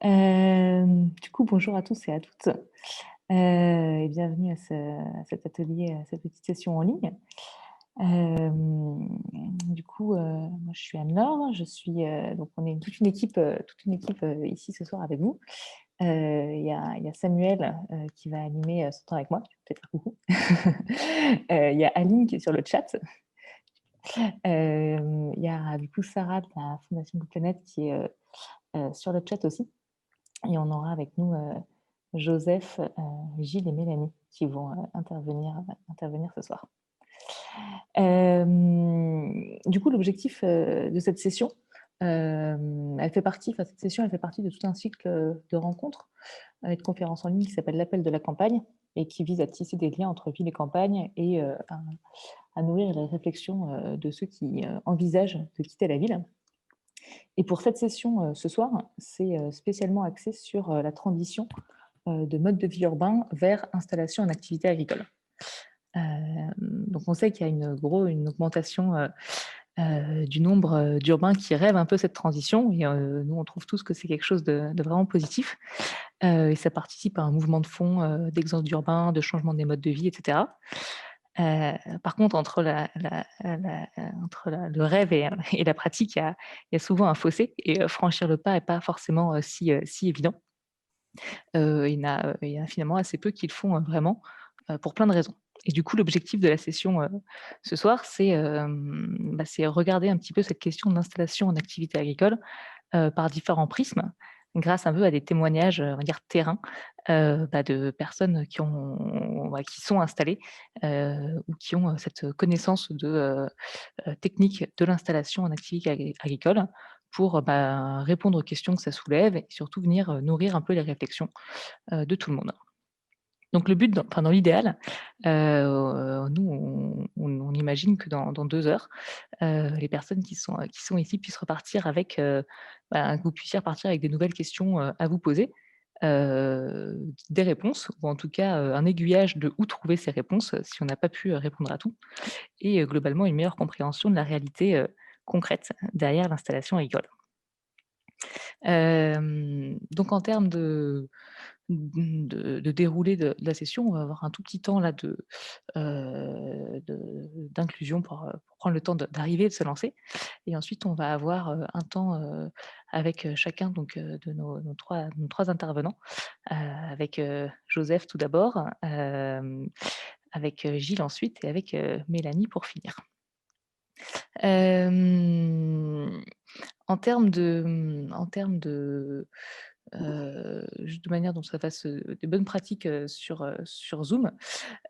Du coup, bonjour à tous et à toutes, et bienvenue à cet atelier, à cette petite session en ligne. Du coup, moi je suis Anne-Laure, donc on est toute une équipe, ici ce soir avec vous. Il y a Samuel, qui va animer, ce temps avec moi, tu peux peut-être dire coucou. Il y a Aline qui est sur le chat. Il y a du coup Sarah de la Fondation Good Planet qui est, sur le chat aussi. Et on aura avec nous Joseph, Gilles et Mélanie qui vont intervenir ce soir. Du coup, l'objectif de cette session, cette session, elle fait partie de tout un cycle de rencontres et de conférences en ligne qui s'appelle l'Appel de la campagne et qui vise à tisser des liens entre ville et campagne et à nourrir les réflexions de ceux qui envisagent de quitter la ville. Et pour cette session ce soir, c'est spécialement axé sur la transition de mode de vie urbain vers installation en activité agricole. Donc on sait qu'il y a une augmentation du nombre d'urbains qui rêvent un peu cette transition. Et nous, on trouve tous que c'est quelque chose de vraiment positif. Et ça participe à un mouvement de fond d'exode d'urbain, de changement des modes de vie, etc. Par contre, entre le rêve et la pratique, il y a souvent un fossé. Et franchir le pas n'est pas forcément si évident. Il y en a finalement assez peu qui le font vraiment pour plein de raisons. Et du coup, l'objectif de la session ce soir, c'est regarder un petit peu cette question de l'installation en activité agricole par différents prismes, grâce un peu à des témoignages, on va dire terrain, de personnes qui sont installées ou qui ont cette connaissance technique de l'installation en activité agricole pour répondre aux questions que ça soulève et surtout venir nourrir un peu les réflexions de tout le monde. Donc le but, dans l'idéal, nous, on imagine que dans 2 heures, les personnes qui sont ici puissent repartir avec, que vous puissiez repartir avec des nouvelles questions, à vous poser, des réponses ou en tout cas, un aiguillage de où trouver ces réponses, si on n'a pas pu, répondre à tout et globalement une meilleure compréhension de la réalité, concrète derrière l'installation agricole. Donc en termes de déroulé de la session, on va avoir un tout petit temps là d'inclusion pour prendre le temps d'arriver et de se lancer. Et ensuite, on va avoir un temps avec chacun donc, de nos trois intervenants, avec Joseph tout d'abord, avec Gilles ensuite et avec Mélanie pour finir. Hem, juste de manière dont ça fasse des bonnes pratiques sur Zoom,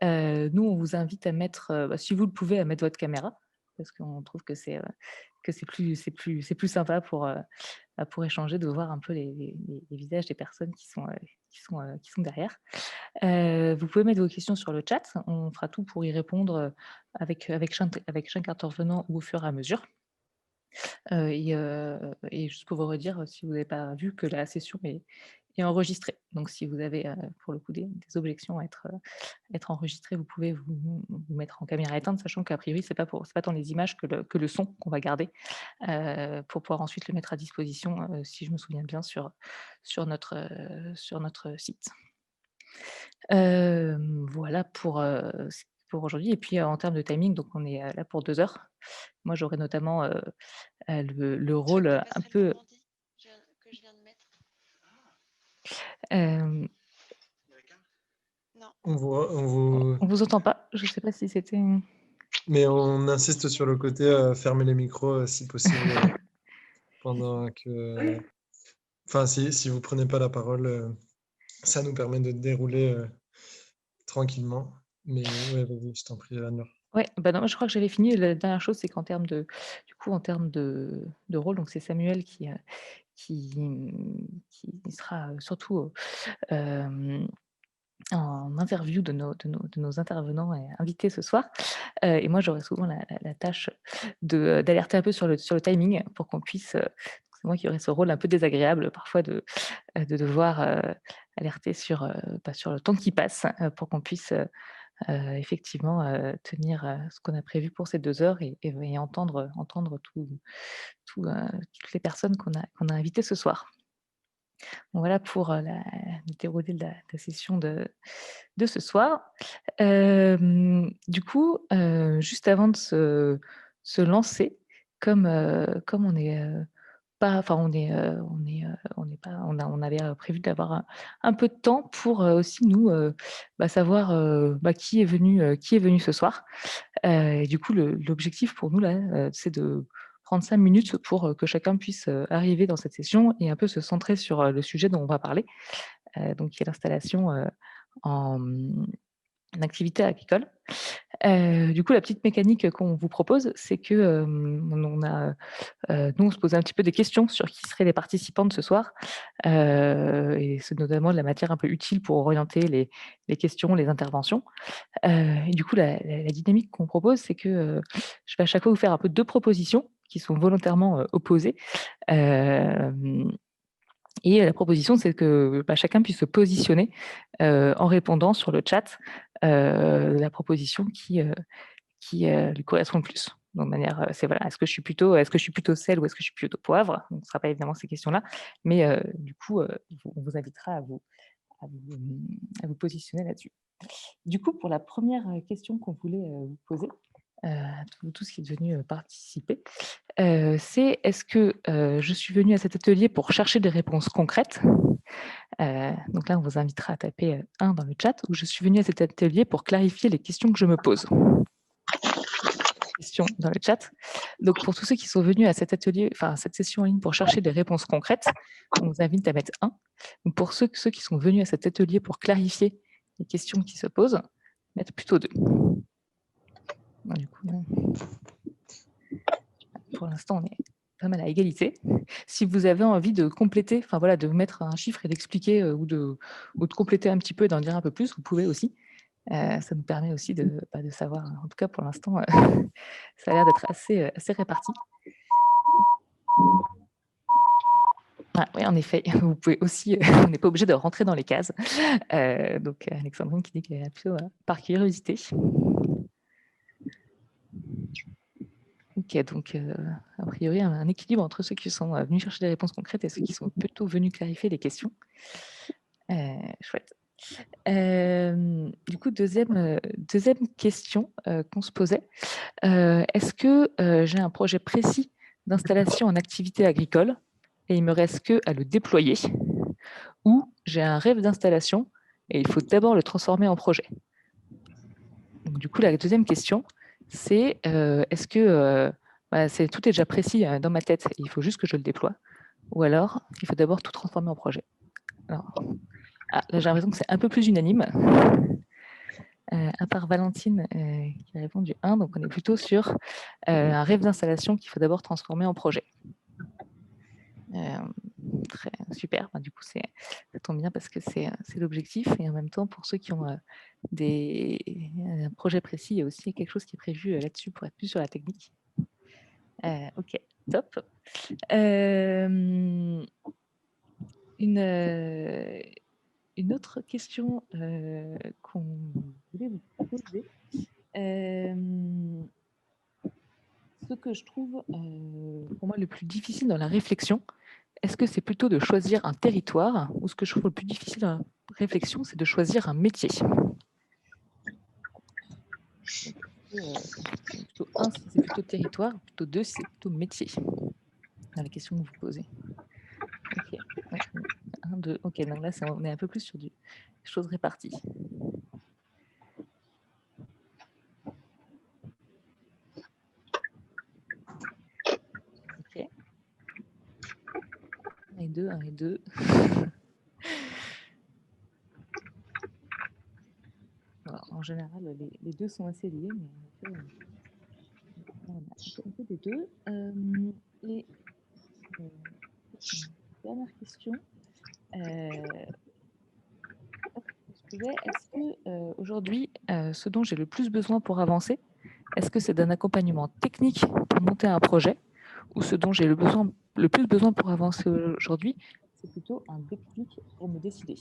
nous, on vous invite à mettre, si vous le pouvez, à mettre votre caméra, parce qu'on trouve que c'est plus sympa pour échanger, de voir un peu les visages des personnes qui sont derrière. Vous pouvez mettre vos questions sur le chat, on fera tout pour y répondre, avec chaque intervenant au fur et à mesure. Et juste pour vous redire, si vous n'avez pas vu, que la session est enregistrée. Donc si vous avez, pour le coup des objections à être enregistré, vous pouvez vous mettre en caméra éteinte, sachant qu'a priori c'est pas tant les images que le son qu'on va garder, pour pouvoir ensuite le mettre à disposition, si je me souviens bien sur notre site. Voilà pour aujourd'hui. Et puis, en termes de timing, donc on est, là pour 2 heures. Moi, j'aurai notamment, le Tu veux rôle, que je un passerai le peu, Normandie que je viens de mettre? hem, Non. On vous... on vous entend pas. Je sais pas si c'était Mais on insiste sur le côté fermer les micros si possible pendant que. Enfin, si vous prenez pas la parole, ça nous permet de dérouler tranquillement. Mais ouais, vas-y, je t'en prie, Anne-Laure. ouais, non, je crois que j'avais fini. La dernière chose, c'est qu'en termes de rôle, donc c'est Samuel qui sera, surtout, hem, en interview de nos intervenants et invités ce soir. Et moi, j'aurai souvent la tâche d'alerter un peu sur le timing pour qu'on puisse, c'est moi qui aurai ce rôle un peu désagréable parfois de devoir, alerter sur le temps qui passe, pour qu'on puisse, effectivement, tenir, ce qu'on a prévu pour ces 2 heures et entendre toutes les personnes qu'on a invitées ce soir. Bon, voilà pour le déroulé de la session de ce soir. Du coup, juste avant de se lancer, comme on est pas, enfin on est pas, on avait prévu d'avoir un peu de temps pour aussi nous savoir qui est venu ce soir. Et du coup, l'objectif pour nous là, c'est de prendre 5 minutes pour que chacun puisse arriver dans cette session et un peu se centrer sur le sujet dont on va parler, donc qui est l'installation en activité agricole. Du coup, la petite mécanique qu'on vous propose, c'est que nous, on se posait un petit peu des questions sur qui seraient les participants de ce soir, et c'est notamment de la matière un peu utile pour orienter les questions, les interventions. Et du coup, la dynamique qu'on propose, c'est que je vais à chaque fois vous faire un peu 2 propositions qui sont volontairement opposées. Et la proposition, c'est que chacun puisse se positionner en répondant sur le chat la proposition qui lui correspond le plus. Donc, de manière, c'est voilà, est-ce que je suis plutôt sel ou est-ce que je suis plutôt poivre? Donc, ce ne sera pas évidemment ces questions-là, mais du coup, on vous invitera à vous, à vous positionner là-dessus. Du coup, pour la première question qu'on voulait vous poser, à vous tous qui êtes venus participer, c'est est-ce que je suis venue à cet atelier pour chercher des réponses concrètes? Donc là, on vous invitera à taper 1 dans le chat, ou je suis venue à cet atelier pour clarifier les questions que je me pose. Questions dans le chat. Donc pour tous ceux qui sont venus à cet atelier, enfin à cette session en ligne pour chercher des réponses concrètes, on vous invite à mettre 1. Donc pour ceux qui sont venus à cet atelier pour clarifier les questions qui se posent, mettre plutôt 2. Bon, du coup, pour l'instant, on est pas mal à égalité. Si vous avez envie de compléter, enfin voilà, de mettre un chiffre et d'expliquer ou de compléter un petit peu et d'en dire un peu plus, vous pouvez aussi. Ça nous permet aussi de savoir, en tout cas pour l'instant, ça a l'air d'être assez réparti. Ah, oui, en effet, vous pouvez aussi, on n'est pas obligé de rentrer dans les cases. Donc Alexandrine qui dit qu'elle est plutôt par curiosité. Ok, donc a priori un équilibre entre ceux qui sont venus chercher des réponses concrètes et ceux qui sont plutôt venus clarifier les questions. Chouette. Du coup, deuxième question qu'on se posait. Est-ce que j'ai un projet précis d'installation en activité agricole et il me reste que à le déployer, ou j'ai un rêve d'installation et il faut d'abord le transformer en projet? Donc, du coup, la deuxième question, c'est est-ce que tout est déjà précis dans ma tête et il faut juste que je le déploie, ou alors il faut d'abord tout transformer en projet? Alors, là, j'ai l'impression que c'est un peu plus unanime. À part Valentine qui a répondu 1, donc on est plutôt sur un rêve d'installation qu'il faut d'abord transformer en projet. Très super, du coup ça tombe bien parce que c'est l'objectif, et en même temps pour ceux qui ont un projet précis, il y a aussi quelque chose qui est prévu là-dessus pour être plus sur la technique. Ok, top. Une autre question qu'on voulait vous poser. Ce que je trouve pour moi le plus difficile dans la réflexion, est-ce que c'est plutôt de choisir un territoire, ou ce que je trouve le plus difficile dans la réflexion, c'est de choisir un métier? Plutôt 1 si c'est plutôt territoire, plutôt 2 si c'est plutôt métier, dans la question que vous posez. Ok, 1, 2, ok, donc là on est un peu plus sur des choses réparties. Ok. 1 et 2, 1 et 2. Alors, en général, les deux sont assez liés, mais on a un peu des deux. Et dernière question. Est-ce que aujourd'hui, ce dont j'ai le plus besoin pour avancer, est-ce que c'est d'un accompagnement technique pour monter un projet, ou ce dont j'ai le plus besoin pour avancer aujourd'hui, c'est plutôt un déclic pour me décider?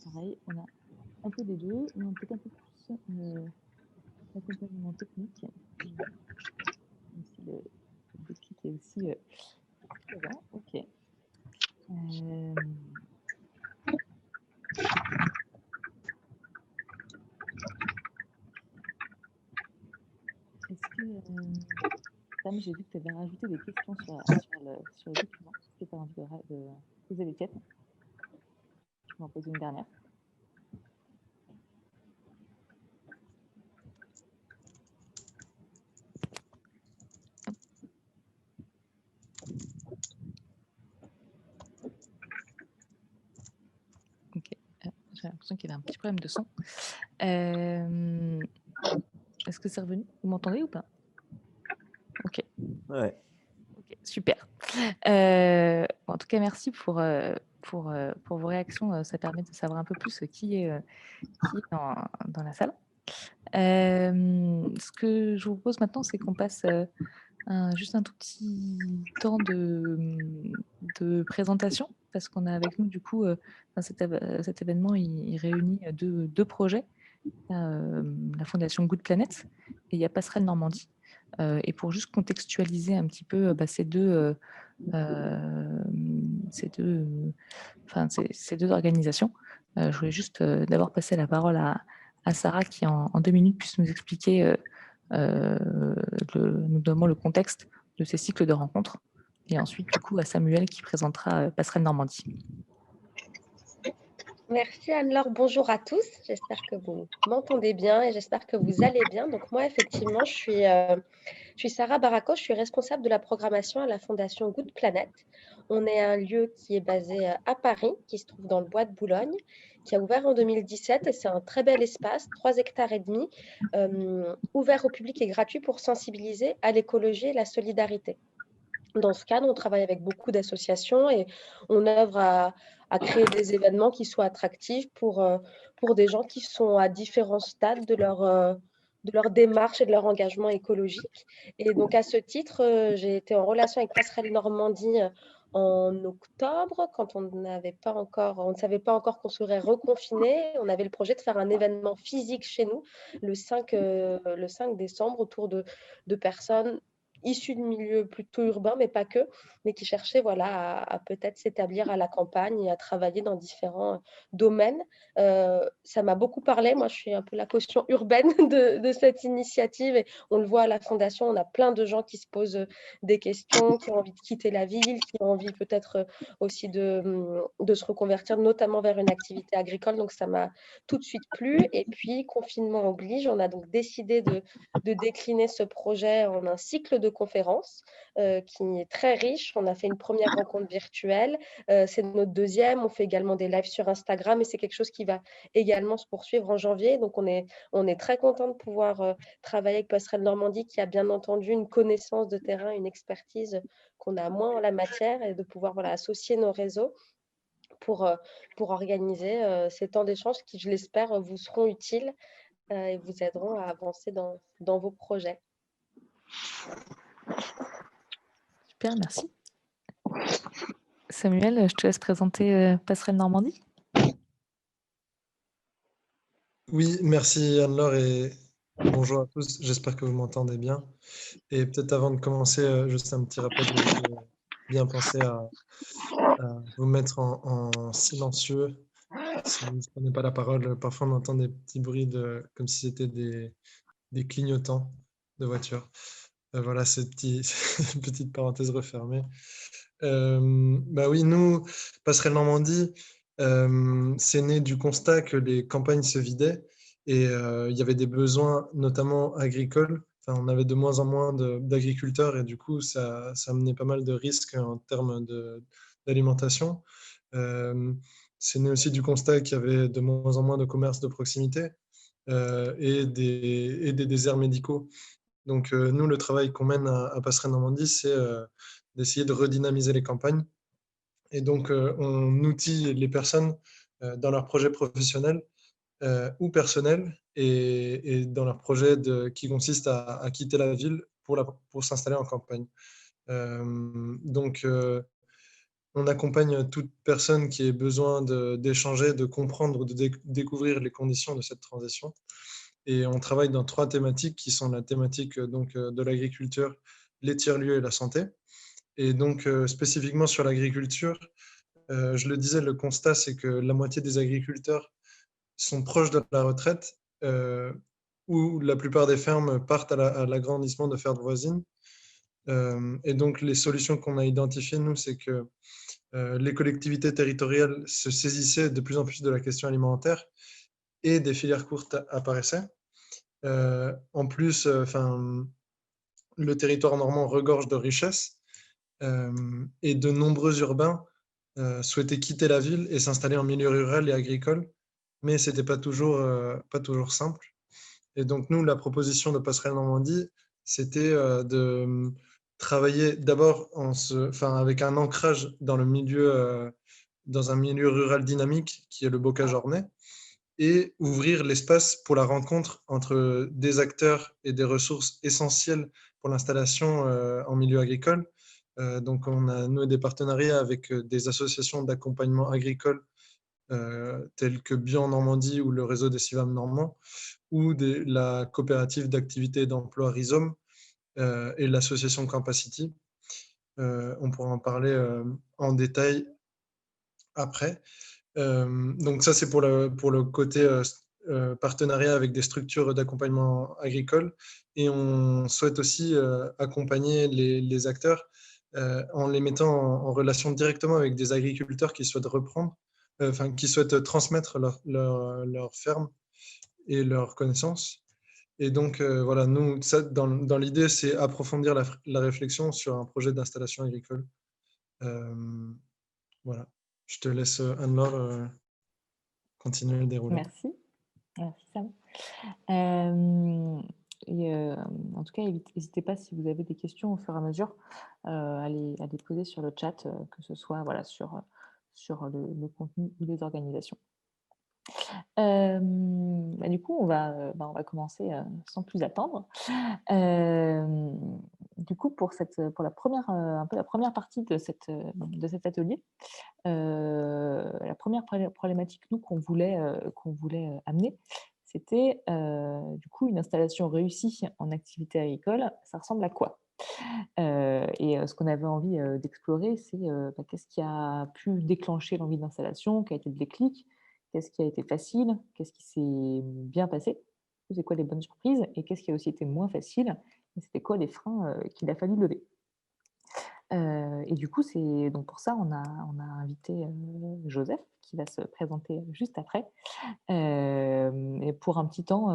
Pareil, on a un peu des deux, mais peut-être un peu plus l'accompagnement technique. Même si le déclic est aussi présent. Ok. Est-ce que, Sam, j'ai vu que tu avais rajouté des questions sur le document. Est-ce que tu as envie de poser les tiennes? Je vais en poser une dernière. Ok. J'ai l'impression qu'il y avait un petit problème de son. Est-ce que c'est revenu? Vous m'entendez ou pas? Ok. Ouais. Ok, super. En tout cas, merci pour vos réactions. Ça permet de savoir un peu plus qui est dans la salle. Ce que je vous propose maintenant, c'est qu'on passe juste un tout petit temps de présentation, parce qu'on a avec nous, du coup, cet événement, il réunit deux projets. La Fondation Good Planet et il y a Passerelle Normandie. Et pour juste contextualiser un petit peu ces deux organisations, je voulais juste d'abord passer la parole à Sarah qui, en 2 minutes, puisse nous expliquer notamment le contexte de ces cycles de rencontres. Et ensuite, du coup, à Samuel qui présentera Passerelle Normandie. Merci Anne-Laure, bonjour à tous. J'espère que vous m'entendez bien et j'espère que vous allez bien. Donc moi, effectivement, je suis Sarah Barako, je suis responsable de la programmation à la Fondation Good Planet. On est un lieu qui est basé à Paris, qui se trouve dans le bois de Boulogne, qui a ouvert en 2017 et c'est un très bel espace, 3,5 hectares, ouvert au public et gratuit pour sensibiliser à l'écologie et la solidarité. Dans ce cadre, on travaille avec beaucoup d'associations et on œuvre à créer des événements qui soient attractifs pour des gens qui sont à différents stades de leur démarche et de leur engagement écologique. Et donc, à ce titre, j'ai été en relation avec Passerelle Normandie en octobre, quand on ne savait pas encore qu'on serait reconfiné. On avait le projet de faire un événement physique chez nous le 5 décembre autour de personnes issus de milieux plutôt urbains, mais pas que, mais qui cherchaient voilà, à peut-être s'établir à la campagne et à travailler dans différents domaines. Ça m'a beaucoup parlé. Moi, je suis un peu la caution urbaine de cette initiative et on le voit à la Fondation, on a plein de gens qui se posent des questions, qui ont envie de quitter la ville, qui ont envie peut-être aussi de se reconvertir, notamment vers une activité agricole. Donc, ça m'a tout de suite plu. Et puis, confinement oblige, on a donc décidé de décliner ce projet en un cycle de conférences qui est très riche. On a fait une première rencontre virtuelle, c'est notre deuxième. On fait également des lives sur Instagram et c'est quelque chose qui va également se poursuivre en janvier. Donc, on est très content de pouvoir travailler avec Passerelle Normandie qui a bien entendu une connaissance de terrain, une expertise qu'on a moins en la matière et de pouvoir associer nos réseaux pour organiser ces temps d'échange qui, je l'espère, vous seront utiles et vous aideront à avancer dans vos projets. Super, merci. Samuel, je te laisse présenter Passerelle Normandie. Oui, merci Anne-Laure et bonjour à tous. J'espère que vous m'entendez bien. Et peut-être avant de commencer, juste un petit rappel, bien penser à vous mettre en silencieux. Si vous ne prenez pas la parole, parfois on entend des petits bruits comme si c'était des clignotants de voiture. Voilà, cette petite parenthèse refermée. Oui, nous, Passerelle Normandie, c'est né du constat que les campagnes se vidaient et il y avait des besoins, notamment agricoles. Enfin, on avait de moins en moins d'agriculteurs et du coup, ça amenait pas mal de risques en termes d'alimentation. C'est né aussi du constat qu'il y avait de moins en moins de commerces de proximité et des déserts médicaux. Donc, nous, le travail qu'on mène à Passerelle Normandie, c'est d'essayer de redynamiser les campagnes. Et donc, on outille les personnes dans leurs projets professionnels ou personnels et dans leurs projets qui consistent à quitter la ville pour s'installer en campagne. Donc, on accompagne toute personne qui ait besoin d'échanger, de comprendre ou de découvrir les conditions de cette transition. Et on travaille dans 3 thématiques qui sont la thématique de l'agriculture, les tiers-lieux et la santé. Et donc, spécifiquement sur l'agriculture, je le disais, le constat, c'est que la moitié des agriculteurs sont proches de la retraite, où la plupart des fermes partent à l'agrandissement de fermes voisines. Et donc, les solutions qu'on a identifiées, nous, c'est que les collectivités territoriales se saisissaient de plus en plus de la question alimentaire et des filières courtes apparaissaient. En plus, le territoire normand regorge de richesses et de nombreux urbains souhaitaient quitter la ville et s'installer en milieu rural et agricole, mais ce n'était pas toujours simple. Et donc, nous, la proposition de Passerelle Normandie, c'était de travailler d'abord avec un ancrage dans dans un milieu rural dynamique qui est le bocage ornais, et ouvrir l'espace pour la rencontre entre des acteurs et des ressources essentielles pour l'installation en milieu agricole. Donc, on a noué des partenariats avec des associations d'accompagnement agricole telles que Bio en Normandie ou le réseau des CIVAM normands, ou la coopérative d'activité et d'emploi Rhizome et l'association Campacity. On pourra en parler en détail après. Donc ça, c'est pour le côté partenariat avec des structures d'accompagnement agricole. Et on souhaite aussi accompagner les acteurs en les mettant en relation directement avec des agriculteurs qui souhaitent reprendre, qui souhaitent transmettre leur ferme et leurs connaissances. Et donc, voilà, nous, ça, dans l'idée, c'est approfondir la réflexion sur un projet d'installation agricole. Voilà. Je te laisse, Anne-Laure, continuer le déroulé. Merci. Merci, Sam. En tout cas, n'hésitez pas si vous avez des questions au fur et à mesure à les poser sur le chat, que ce soit voilà, sur le contenu ou les organisations. Du coup, on va commencer sans plus attendre. Du coup, pour la première, un peu la première partie de cet atelier, la première problématique nous qu'on voulait amener, c'était du coup une installation réussie en activité agricole. Ça ressemble à quoi? Ce qu'on avait envie d'explorer, c'est qu'est-ce qui a pu déclencher l'envie d'installation, quel a été le déclic, qu'est-ce qui a été facile, qu'est-ce qui s'est bien passé, c'est quoi les bonnes surprises, et qu'est-ce qui a aussi été moins facile, et c'était quoi les freins qu'il a fallu lever. Et du coup, c'est donc pour ça on a invité Joseph qui va se présenter juste après. Et pour un petit temps,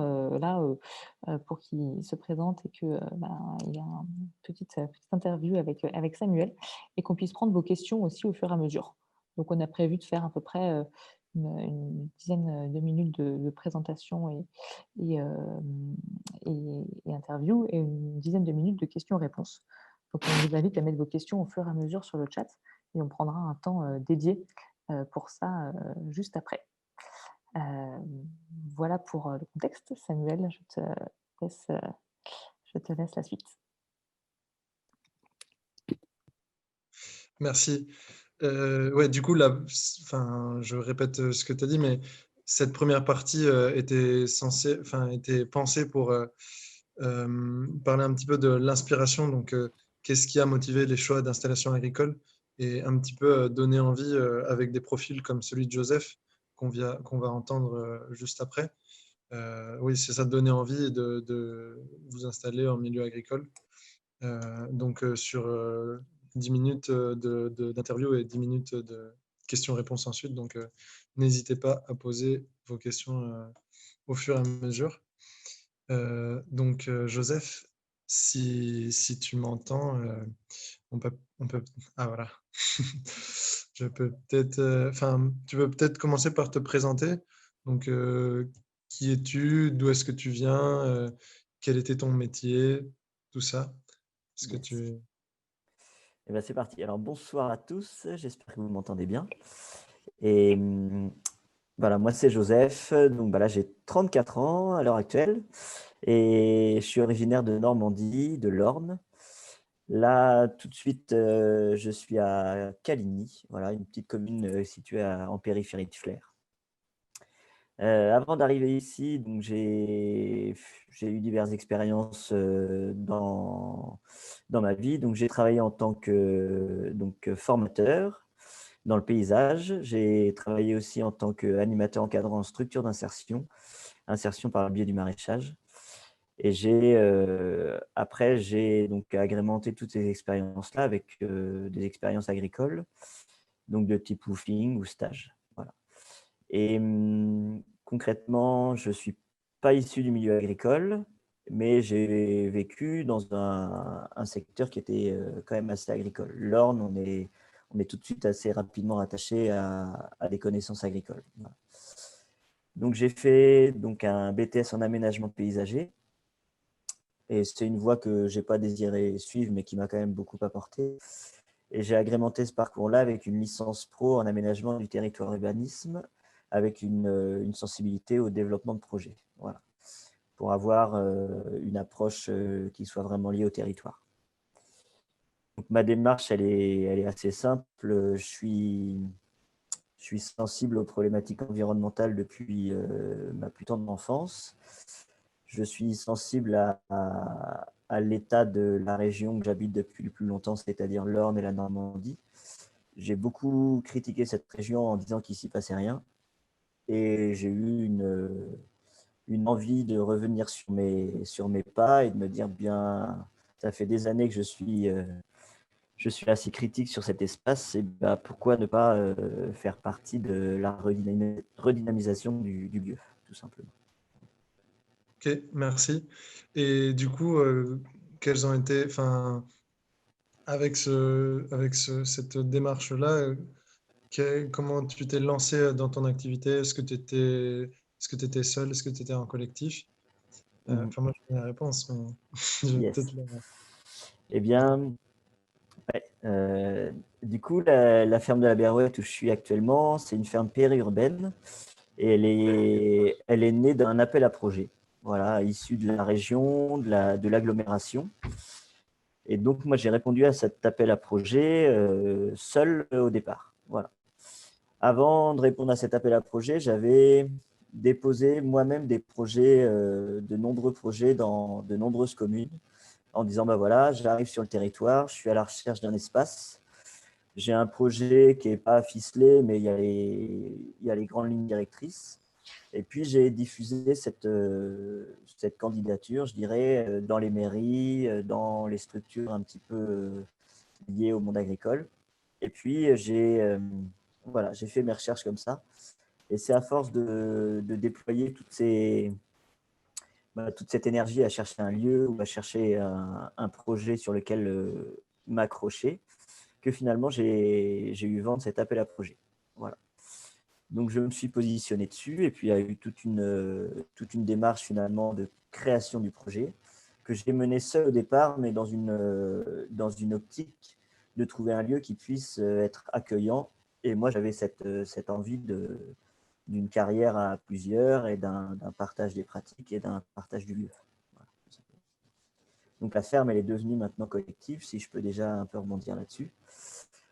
pour qu'il se présente et qu'il y a une petite interview avec Samuel et qu'on puisse prendre vos questions aussi au fur et à mesure. Donc, on a prévu de faire à peu près une dizaine de minutes de présentation et interview et une dizaine de minutes de questions-réponses. Donc, on vous invite à mettre vos questions au fur et à mesure sur le chat et on prendra un temps dédié pour ça juste après. Voilà pour le contexte. Samuel, je te laisse la suite. Merci. Ouais, du coup, je répète ce que tu as dit, mais cette première partie était pensée pour parler un petit peu de l'inspiration. Donc, qu'est-ce qui a motivé les choix d'installation agricole et un petit peu donner envie avec des profils comme celui de Joseph qu'on va entendre juste après. Oui, c'est ça, donner envie de vous installer en milieu agricole. Donc, sur 10 minutes d'interview et 10 minutes de questions-réponses ensuite. Donc, n'hésitez pas à poser vos questions au fur et à mesure. Donc, Joseph, si tu m'entends, on peut... Ah, voilà. Je peux peut-être... tu peux peut-être commencer par te présenter. Donc, qui es-tu? D'où est-ce que tu viens? Quel était ton métier? Tout ça. Est-ce que tu... Eh ben, c'est parti. Alors, bonsoir à tous. J'espère que vous m'entendez bien. Et voilà, moi, c'est Joseph. Donc, voilà, j'ai 34 ans à l'heure actuelle. Et je suis originaire de Normandie, de l'Orne. Là, tout de suite, je suis à Caligny, voilà, une petite commune située en périphérie de Flers. Avant d'arriver ici, donc j'ai eu diverses expériences dans ma vie. Donc, j'ai travaillé en tant que formateur dans le paysage. J'ai travaillé aussi en tant qu'animateur encadrant en structure d'insertion, insertion par le biais du maraîchage. Et après, j'ai donc agrémenté toutes ces expériences-là avec des expériences agricoles, donc de type woofing ou stage. Voilà. Et concrètement, je ne suis pas issu du milieu agricole, mais j'ai vécu dans un secteur qui était quand même assez agricole. L'Orne, on est tout de suite assez rapidement attaché à des connaissances agricoles. Voilà. Donc, j'ai fait donc, un BTS en aménagement paysager. Et c'est une voie que je n'ai pas désiré suivre, mais qui m'a quand même beaucoup apporté. Et j'ai agrémenté ce parcours-là avec une licence pro en aménagement du territoire urbanisme, avec une sensibilité au développement de projets. Voilà. Pour avoir une approche qui soit vraiment liée au territoire. Donc, ma démarche, elle est assez simple. Je suis sensible aux problématiques environnementales depuis ma plus tendre enfance. Je suis sensible à l'état de la région que j'habite depuis le plus longtemps, c'est-à-dire l'Orne et la Normandie. J'ai beaucoup critiqué cette région en disant qu'il ne s'y passait rien. Et j'ai eu une envie de revenir sur mes pas et de me dire, bien, ça fait des années que je suis assez critique sur cet espace, et bah, pourquoi ne pas faire partie de la redynamisation du lieu, tout simplement. Ok, merci. Et du coup, quelles ont été, enfin, avec cette démarche-là, comment tu t'es lancé dans ton activité? Est-ce que tu étais seul? Est-ce que tu étais en collectif? Enfin, moi, je connais la réponse, mais je vais Yes. peut-être la... Eh bien, ouais, du coup, la ferme de la Berrouette où je suis actuellement, c'est une ferme périurbaine et elle est née d'un appel à projet, voilà, issu de la région, de l'agglomération. Et donc, moi, j'ai répondu à cet appel à projet seul au départ. Voilà. Avant de répondre à cet appel à projet, j'avais déposé moi-même des projets, de nombreux projets dans de nombreuses communes, en disant, bah voilà, j'arrive sur le territoire, je suis à la recherche d'un espace. J'ai un projet qui n'est pas ficelé, mais il y a les grandes lignes directrices. Et puis, j'ai diffusé cette candidature, je dirais, dans les mairies, dans les structures un petit peu liées au monde agricole. Et puis, voilà, j'ai fait mes recherches comme ça. Et c'est à force de déployer toute cette énergie à chercher un lieu ou à chercher un projet sur lequel m'accrocher que finalement, j'ai eu vent de cet appel à projet. Voilà. Donc, je me suis positionné dessus et puis il y a eu toute une démarche finalement de création du projet que j'ai mené seul au départ, mais dans une optique de trouver un lieu qui puisse être accueillant. Et moi, j'avais cette envie d'une carrière à plusieurs et d'un partage des pratiques et d'un partage du lieu. Voilà. Donc, la ferme, elle est devenue maintenant collective, si je peux déjà un peu rebondir là-dessus.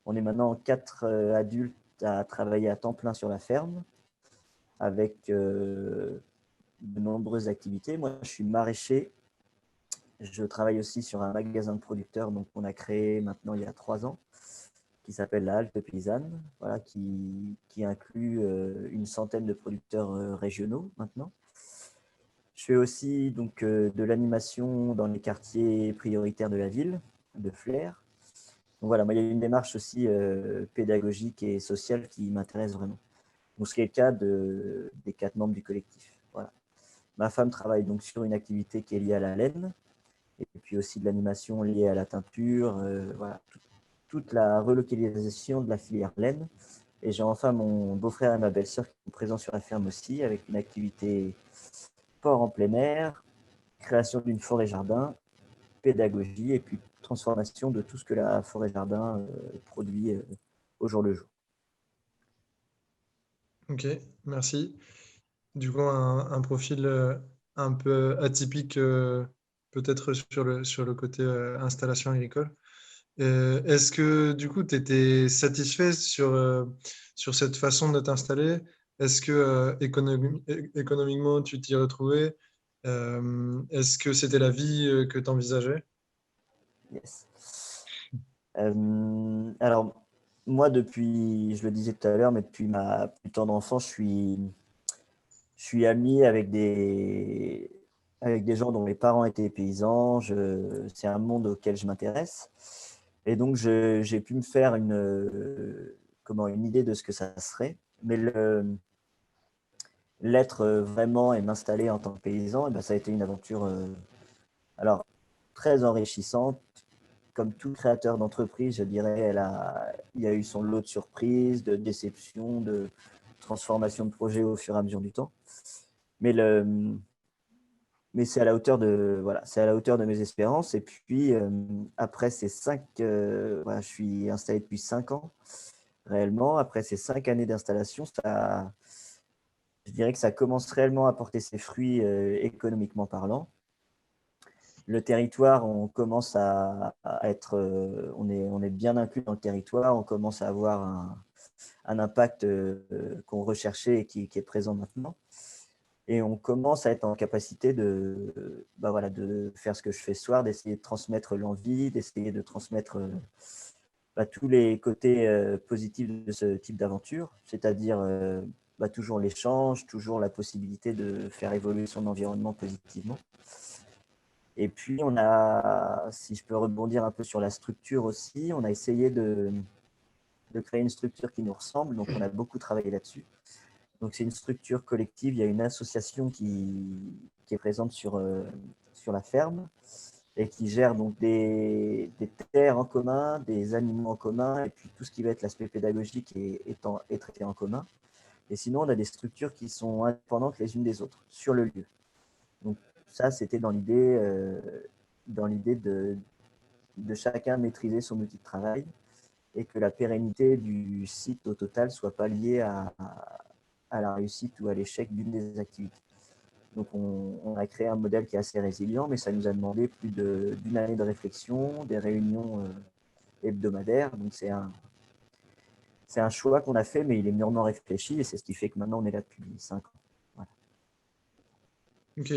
On est maintenant 4 adultes à travailler à temps plein sur la ferme avec de nombreuses activités. Moi, je suis maraîcher. Je travaille aussi sur un magasin de producteurs qu'on a créé maintenant il y a 3 ans, qui s'appelle la Halte Paysanne, voilà, qui inclut une centaine de producteurs régionaux maintenant. Je fais aussi donc, de l'animation dans les quartiers prioritaires de la ville, de Flers. Donc voilà, moi, il y a une démarche aussi pédagogique et sociale qui m'intéresse vraiment. Donc, ce qui est le cas des 4 membres du collectif. Voilà. Ma femme travaille donc sur une activité qui est liée à la laine, et puis aussi de l'animation liée à la teinture, voilà, toute la relocalisation de la filière laine. Et j'ai enfin mon beau-frère et ma belle-sœur qui sont présents sur la ferme aussi, avec une activité sport en plein air, création d'une forêt-jardin, pédagogie et puis transformation de tout ce que la forêt-jardin produit au jour le jour. Ok, merci. Du coup, un profil un peu atypique, peut-être sur le côté installation agricole. Est-ce que du coup, tu étais satisfait sur cette façon de t'installer? Est-ce que économiquement, tu t'y retrouvais? Est-ce que c'était la vie que tu envisageais? Yes. Alors, moi, depuis, je le disais tout à l'heure, mais depuis ma plus tendre enfance, je suis ami avec des gens dont les parents étaient paysans. C'est un monde auquel je m'intéresse. Et donc, j'ai pu me faire une idée de ce que ça serait. Mais l'être vraiment et m'installer en tant que paysan, eh ben, ça a été une aventure alors, très enrichissante. Comme tout créateur d'entreprise, je dirais, il y a eu son lot de surprises, de déceptions, de transformation de projets au fur et à mesure du temps. Mais, mais c'est à la hauteur de, voilà, c'est à la hauteur de mes espérances. Et puis, après ces voilà, je suis installé depuis 5 ans réellement. Après ces 5 années d'installation, je dirais que ça commence réellement à porter ses fruits économiquement parlant. Le territoire, on commence à être, on est bien inclus dans le territoire, on commence à avoir un impact qu'on recherchait et qui est présent maintenant. Et on commence à être en capacité bah voilà, de faire ce que je fais ce soir, d'essayer de transmettre l'envie, d'essayer de transmettre bah, tous les côtés positifs de ce type d'aventure, c'est-à-dire bah, toujours l'échange, toujours la possibilité de faire évoluer son environnement positivement. Et puis, si je peux rebondir un peu sur la structure aussi, on a essayé de créer une structure qui nous ressemble. Donc, on a beaucoup travaillé là-dessus. Donc, c'est une structure collective. Il y a une association qui est présente sur la ferme et qui gère donc des terres en commun, des animaux en commun, et puis tout ce qui va être l'aspect pédagogique est traité en commun. Et sinon, on a des structures qui sont indépendantes les unes des autres sur le lieu. Donc, ça, c'était dans l'idée de chacun maîtriser son outil de travail et que la pérennité du site au total ne soit pas liée à la réussite ou à l'échec d'une des activités. Donc, on a créé un modèle qui est assez résilient, mais ça nous a demandé plus d'une année de réflexion, des réunions hebdomadaires. Donc, c'est un choix qu'on a fait, mais il est mûrement réfléchi et c'est ce qui fait que maintenant, on est là depuis 5 ans. Voilà. Ok.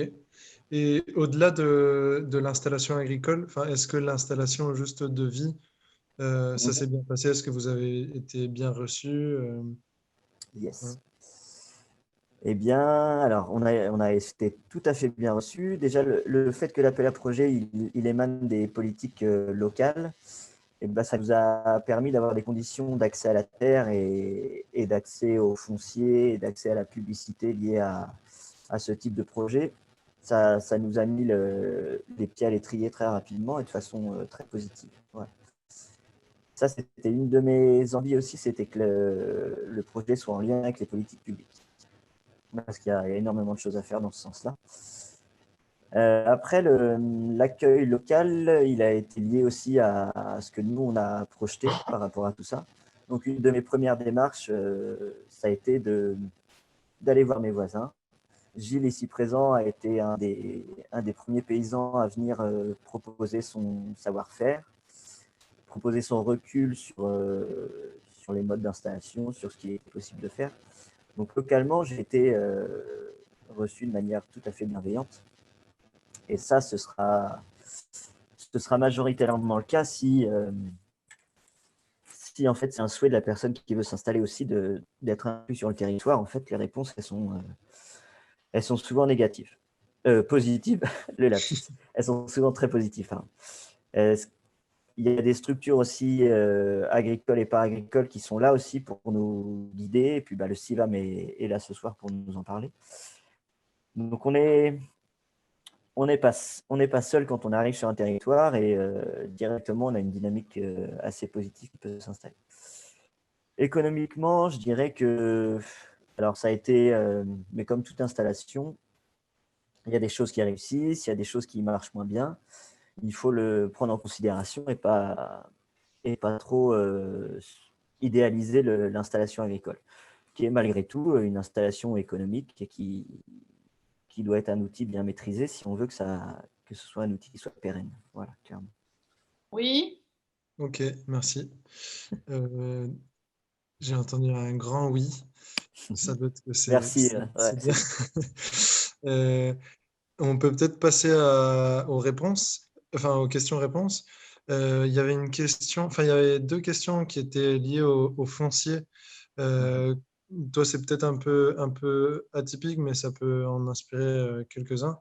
Et au-delà de l'installation agricole, est-ce que l'installation juste de vie, ça s'est bien passé? Est-ce que vous avez été bien reçu? Yes. Ouais. Eh bien, alors, on a été tout à fait bien reçu. Déjà, le fait que l'appel à projet, il émane des politiques locales, et ben, ça nous a permis d'avoir des conditions d'accès à la terre et d'accès au foncier et d'accès à la publicité liée à ce type de projet. Ça nous a mis les pieds à l'étrier très rapidement et de façon très positive. Ouais. Ça, c'était une de mes envies aussi, c'était que le projet soit en lien avec les politiques publiques. Parce qu'il y a énormément de choses à faire dans ce sens-là. Après, l'accueil local, il a été lié aussi à ce que nous, on a projeté par rapport à tout ça. Donc, une de mes premières démarches, ça a été d'aller voir mes voisins. Gilles, ici présent, a été un des premiers paysans à venir proposer son savoir-faire, proposer son recul sur les modes d'installation, sur ce qui est possible de faire. Donc, localement, j'ai été reçu de manière tout à fait bienveillante. Et ça, ce sera majoritairement le cas si en fait c'est un souhait de la personne qui veut s'installer aussi d'être inclus sur le territoire. En fait, les réponses elles sont souvent négatives, positives, le lapsus. Elles sont souvent très positives. Hein. Il y a des structures aussi agricoles et paragricoles qui sont là aussi pour nous guider. Et puis bah, le CIVAM est là ce soir pour nous en parler. Donc on n'est pas seul quand on arrive sur un territoire et directement, on a une dynamique assez positive qui peut s'installer. Économiquement, je dirais que, alors ça a été, mais comme toute installation, il y a des choses qui réussissent, il y a des choses qui marchent moins bien. Il faut le prendre en considération et pas trop idéaliser l'installation agricole, qui est malgré tout une installation économique et qui doit être un outil bien maîtrisé si on veut que ce soit un outil qui soit pérenne. Voilà, clairement. Oui. Ok, merci. J'ai entendu un grand oui. Ça doit être que Merci. Ouais, c'est bien. Euh, on peut peut-être passer aux réponses, enfin aux questions-réponses. Il y avait une question, enfin il y avait deux questions qui étaient liées au foncier. Euh, Toi, c'est peut-être un peu atypique, mais ça peut en inspirer quelques-uns.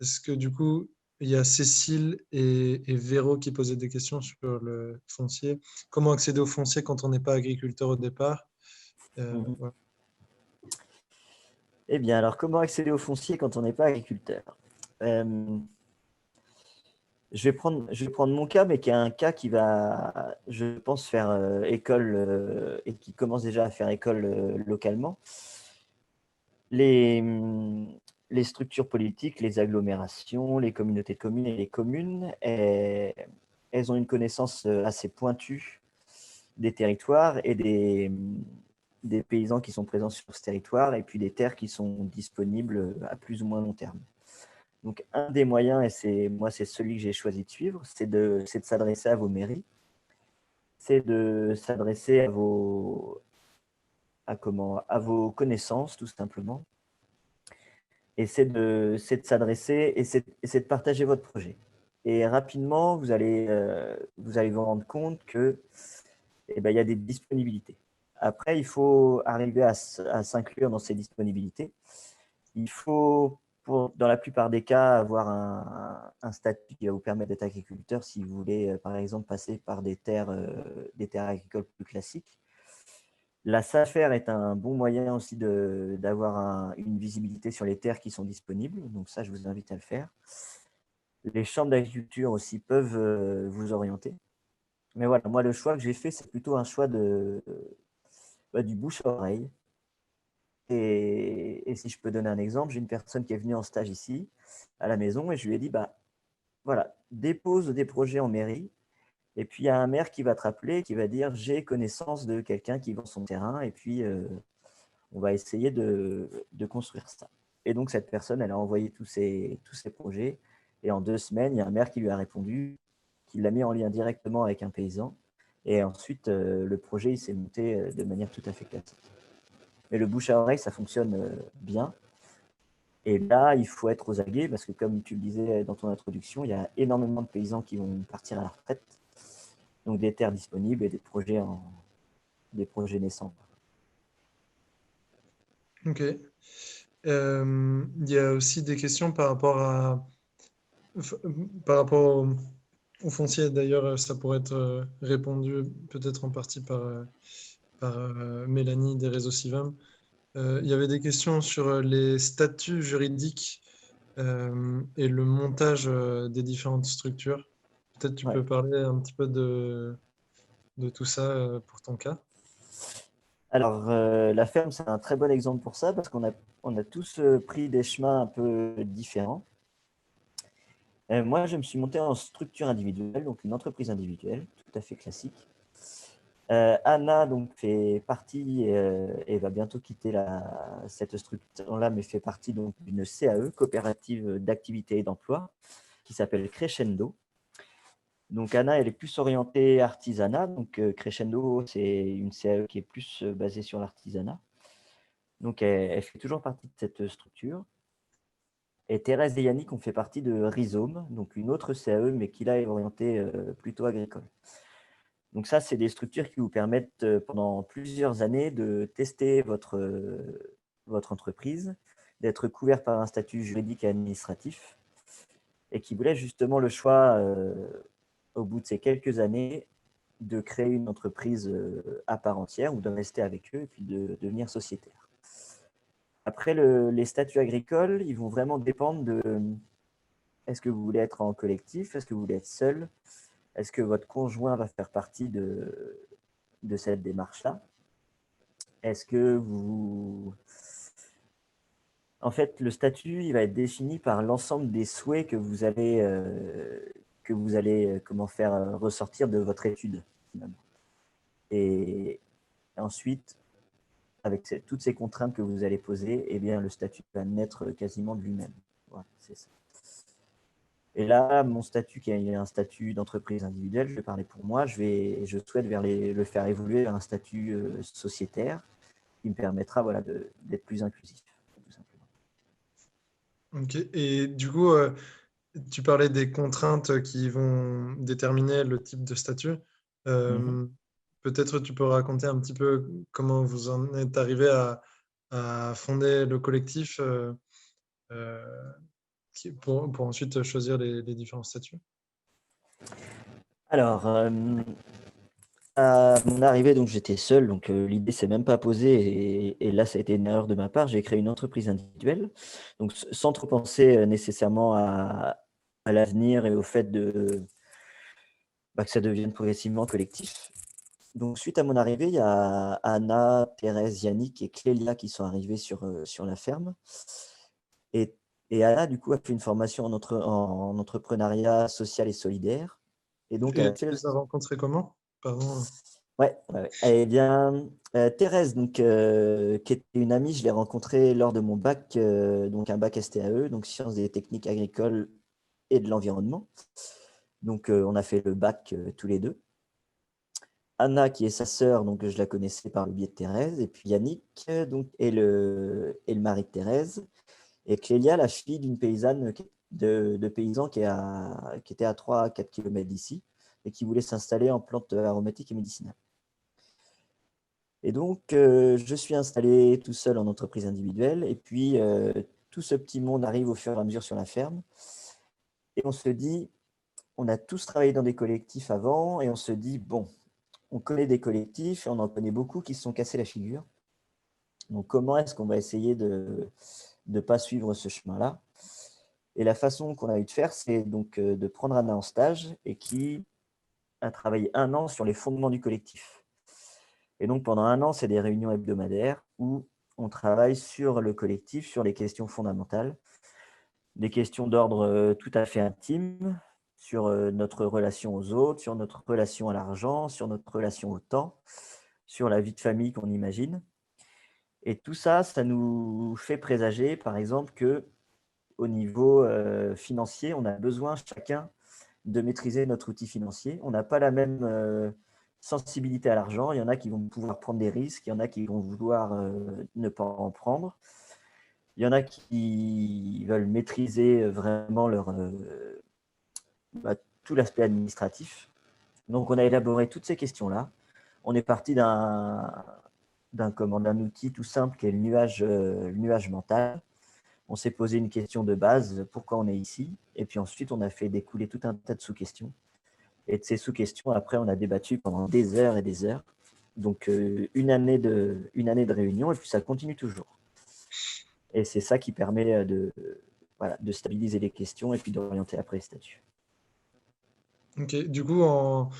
Est-ce que du coup, il y a Cécile et Véro qui posaient des questions sur le foncier. Comment accéder au foncier quand on n'est pas agriculteur au départ? Mhm. Voilà. Eh bien, alors, comment accéder au foncier quand on n'est pas agriculteur? Je vais prendre mon cas, mais qui est un cas qui va, je pense, faire école et qui commence déjà à faire école localement. Les, les structures politiques, les agglomérations, les communautés de communes et les communes, elles ont une connaissance assez pointue des territoires et des paysans qui sont présents sur ce territoire et puis des terres qui sont disponibles à plus ou moins long terme. Donc, un des moyens, et c'est celui que j'ai choisi de suivre, c'est de s'adresser à vos mairies, c'est de s'adresser à vos connaissances, tout simplement, et c'est de s'adresser et c'est de partager votre projet. Et rapidement, vous allez vous rendre compte que, eh ben, il y a des disponibilités. Après, il faut arriver à s'inclure dans ces disponibilités. Il faut, dans la plupart des cas, avoir un statut qui va vous permettre d'être agriculteur si vous voulez, par exemple, passer par des terres agricoles plus classiques. La SAFER est un bon moyen aussi d'avoir une visibilité sur les terres qui sont disponibles. Donc ça, je vous invite à le faire. Les chambres d'agriculture aussi peuvent vous orienter. Mais voilà, moi, le choix que j'ai fait, c'est plutôt un choix du bouche à oreille. Et si je peux donner un exemple, j'ai une personne qui est venue en stage ici, à la maison, et je lui ai dit, bah, voilà, dépose des projets en mairie, et puis il y a un maire qui va te rappeler, qui va dire, j'ai connaissance de quelqu'un qui vend son terrain, et puis on va essayer de construire ça. Et donc cette personne, elle a envoyé tous ses projets, et en 2 semaines, il y a un maire qui lui a répondu, qui l'a mis en lien directement avec un paysan, et ensuite, le projet, il s'est monté de manière tout à fait classique. Mais le bouche à oreille, ça fonctionne bien. Et là, il faut être aux aguets parce que, comme tu le disais dans ton introduction, il y a énormément de paysans qui vont partir à la retraite. Donc, des terres disponibles et des projets naissants. Ok. Il y a aussi des questions par rapport par rapport au foncier. D'ailleurs, ça pourrait être répondu peut-être en partie par Mélanie des réseaux Civam. Il y avait des questions sur les statuts juridiques et le montage des différentes structures. Peut-être tu Ouais. peux parler un petit peu de tout ça pour ton cas. Alors, la ferme, c'est un très bon exemple pour ça parce on a tous pris des chemins un peu différents. Moi, je me suis monté en structure individuelle, donc une entreprise individuelle, tout à fait classique. Anna donc, fait partie et va bientôt quitter cette structure-là, mais fait partie d'une CAE, coopérative d'activité et d'emploi, qui s'appelle Crescendo. Donc Anna, elle est plus orientée artisanat. Donc Crescendo, c'est une CAE qui est plus basée sur l'artisanat. Donc elle fait toujours partie de cette structure. Et Thérèse et Yannick ont fait partie de Rhizome, donc une autre CAE, mais qui là est orientée plutôt agricole. Donc ça, c'est des structures qui vous permettent pendant plusieurs années de tester votre entreprise, d'être couvert par un statut juridique et administratif, et qui vous laissent justement le choix, au bout de ces quelques années, de créer une entreprise à part entière ou de rester avec eux et puis de devenir sociétaire. Après, les statuts agricoles, ils vont vraiment dépendre de est-ce que vous voulez être en collectif, est-ce que vous voulez être seul, est-ce que votre conjoint va faire partie de cette démarche-là. Est-ce que vous... En fait, le statut, il va être défini par l'ensemble des souhaits que vous allez comment faire ressortir de votre étude, finalement. Et ensuite, avec toutes ces contraintes que vous allez poser, eh bien, le statut va naître quasiment de lui-même. Voilà, c'est ça. Et là, mon statut, qui est un statut d'entreprise individuelle, je vais parler pour moi, je souhaite le faire évoluer vers un statut sociétaire qui me permettra voilà, d'être plus inclusif, tout simplement. Ok. Et du coup, tu parlais des contraintes qui vont déterminer le type de statut. Peut-être tu peux raconter un petit peu comment vous en êtes arrivé à fonder le collectif euh, pour ensuite choisir les différents statuts. Alors, à mon arrivée, donc j'étais seul, donc l'idée s'est même pas posée, et là, ça a été une erreur de ma part. J'ai créé une entreprise individuelle, donc sans trop penser nécessairement à l'avenir et au fait que ça devienne progressivement collectif. Donc, suite à mon arrivée, il y a Anna, Thérèse, Yannick et Clélia qui sont arrivés sur la ferme. Et, et Anna, du coup, a fait une formation en entrepreneuriat social et solidaire. Et donc, elle Et a tu fait les as rencontrés comment? Pardon. Ouais. Eh bien, Thérèse, donc, qui était une amie, je l'ai rencontrée lors de mon bac, donc un bac STAE, donc sciences et techniques agricoles et de l'environnement. Donc, on a fait le bac tous les deux. Anna, qui est sa sœur, donc je la connaissais par le biais de Thérèse, et puis Yannick, donc, et le mari de Thérèse, et Clélia, la fille d'une paysanne de paysan qui était à 3-4 km d'ici et qui voulait s'installer en plantes aromatiques et médicinales. Et donc, je suis installé tout seul en entreprise individuelle, et puis tout ce petit monde arrive au fur et à mesure sur la ferme, et on se dit, on a tous travaillé dans des collectifs avant, et on se dit, bon, on connaît des collectifs, et on en connaît beaucoup qui se sont cassés la figure. Donc, comment est-ce qu'on va essayer de ne pas suivre ce chemin-là? Et la façon qu'on a eu de faire, c'est donc de prendre Anna en stage, et qui a travaillé 1 an sur les fondements du collectif. Et donc, pendant 1 an, c'est des réunions hebdomadaires où on travaille sur le collectif, sur les questions fondamentales, des questions d'ordre tout à fait intime, sur notre relation aux autres, sur notre relation à l'argent, sur notre relation au temps, sur la vie de famille qu'on imagine. Et tout ça, ça nous fait présager, par exemple, que au niveau financier, on a besoin chacun de maîtriser notre outil financier. On n'a pas la même sensibilité à l'argent. Il y en a qui vont pouvoir prendre des risques, il y en a qui vont vouloir ne pas en prendre. Il y en a qui veulent maîtriser vraiment tout l'aspect administratif. Donc, on a élaboré toutes ces questions-là. On est parti d'un outil tout simple qui est le nuage mental. On s'est posé une question de base, pourquoi on est ici? Et puis ensuite, on a fait découler tout un tas de sous-questions. Et de ces sous-questions, après, on a débattu pendant des heures et des heures. Donc, une année de réunion, et puis ça continue toujours. Et c'est ça qui permet de stabiliser les questions et puis d'orienter après les statuts. Ok. Du coup, en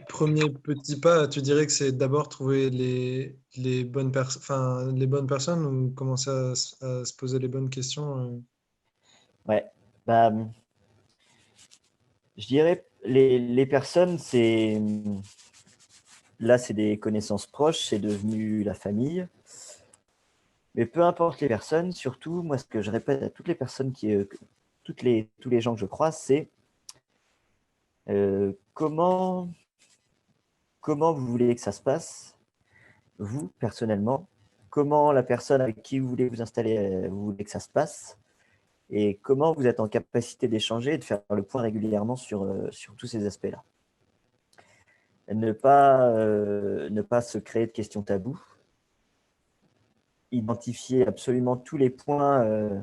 premier petit pas, tu dirais que c'est d'abord trouver les les bonnes personnes ou commencer à se poser les bonnes questions. Ouais, bah, je dirais les personnes, là, c'est des connaissances proches, c'est devenu la famille. Mais peu importe les personnes, surtout, moi, ce que je répète à toutes les personnes tous les gens que je croise, c'est comment vous voulez que ça se passe, vous, personnellement, comment la personne avec qui vous voulez vous installer, vous voulez que ça se passe, et comment vous êtes en capacité d'échanger et de faire le point régulièrement sur tous ces aspects-là. Ne pas se créer de questions tabous, identifier absolument tous les points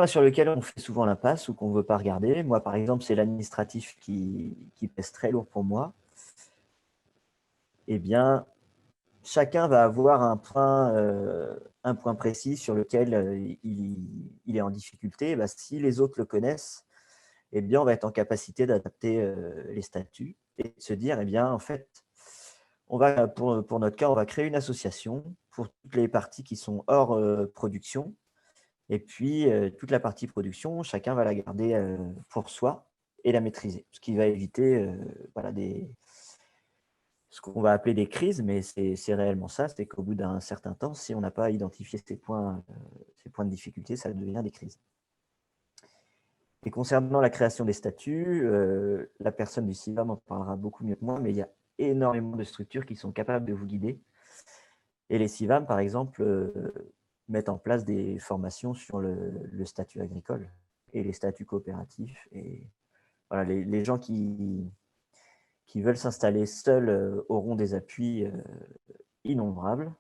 sur lesquels on fait souvent l'impasse ou qu'on ne veut pas regarder. Moi, par exemple, c'est l'administratif qui pèse très lourd pour moi. Eh bien, chacun va avoir un point précis sur lequel il est en difficulté. Bah, si les autres le connaissent, eh bien, on va être en capacité d'adapter les statuts et de se dire, eh bien, en fait, pour notre cas, on va créer une association pour toutes les parties qui sont hors production. Et puis, toute la partie production, chacun va la garder pour soi et la maîtriser, ce qui va éviter ce qu'on va appeler des crises, mais c'est réellement ça, c'est qu'au bout d'un certain temps, si on n'a pas identifié ces points de difficulté, ça devient des crises. Et concernant la création des statuts, la personne du CIVAM en parlera beaucoup mieux que moi, mais il y a énormément de structures qui sont capables de vous guider. Et les CIVAM, par exemple, mettent en place des formations sur le statut agricole et les statuts coopératifs. Et voilà, les gens qui veulent s'installer seuls auront des appuis innombrables.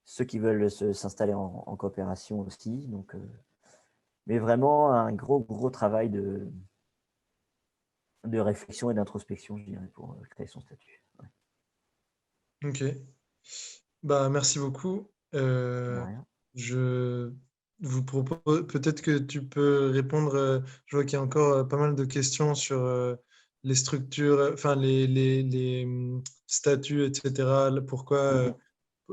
Ceux qui veulent s'installer en coopération aussi. Donc, mais vraiment un gros travail de réflexion et d'introspection, je dirais, pour créer son statut. Ouais. Ok. Bah, merci beaucoup. De rien. Je vous propose, peut-être que tu peux répondre. Je vois qu'il y a encore pas mal de questions sur les structures, enfin les statuts, etc. Pourquoi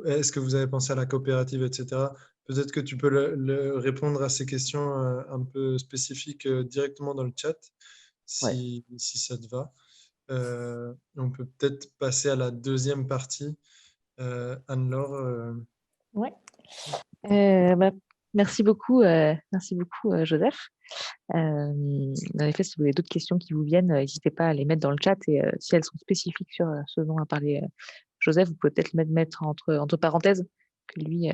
est-ce que vous avez pensé à la coopérative, etc. Peut-être que tu peux répondre à ces questions un peu spécifiques directement dans le chat, Ouais. si ça te va. On peut peut-être passer à la deuxième partie. Anne-Laure, Ouais. Bah, merci beaucoup, Joseph. En effet, si vous avez d'autres questions qui vous viennent, n'hésitez pas à les mettre dans le chat et si elles sont spécifiques sur ce dont a parlé Joseph, vous pouvez peut-être le mettre entre parenthèses, que lui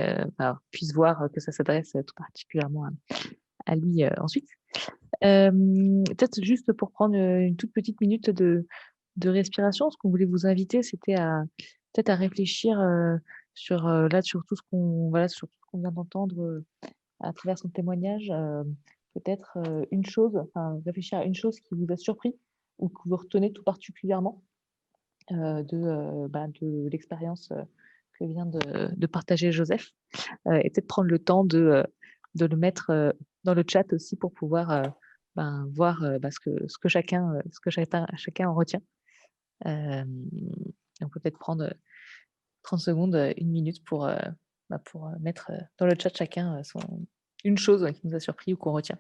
puisse voir que ça s'adresse tout particulièrement à lui ensuite. Peut-être juste pour prendre une toute petite minute de respiration, ce qu'on voulait vous inviter, c'était peut-être à réfléchir sur tout ce sur tout ce qu'on vient d'entendre à travers son témoignage. Peut-être une chose, enfin réfléchir à une chose qui vous a surpris ou que vous retenez tout particulièrement de l'expérience que vient de partager Joseph, et peut-être prendre le temps de le mettre dans le chat aussi pour pouvoir voir ce que chacun en retient. On peut peut-être prendre 30 secondes, une minute pour mettre dans le chat chacun une chose qui nous a surpris ou qu'on retient.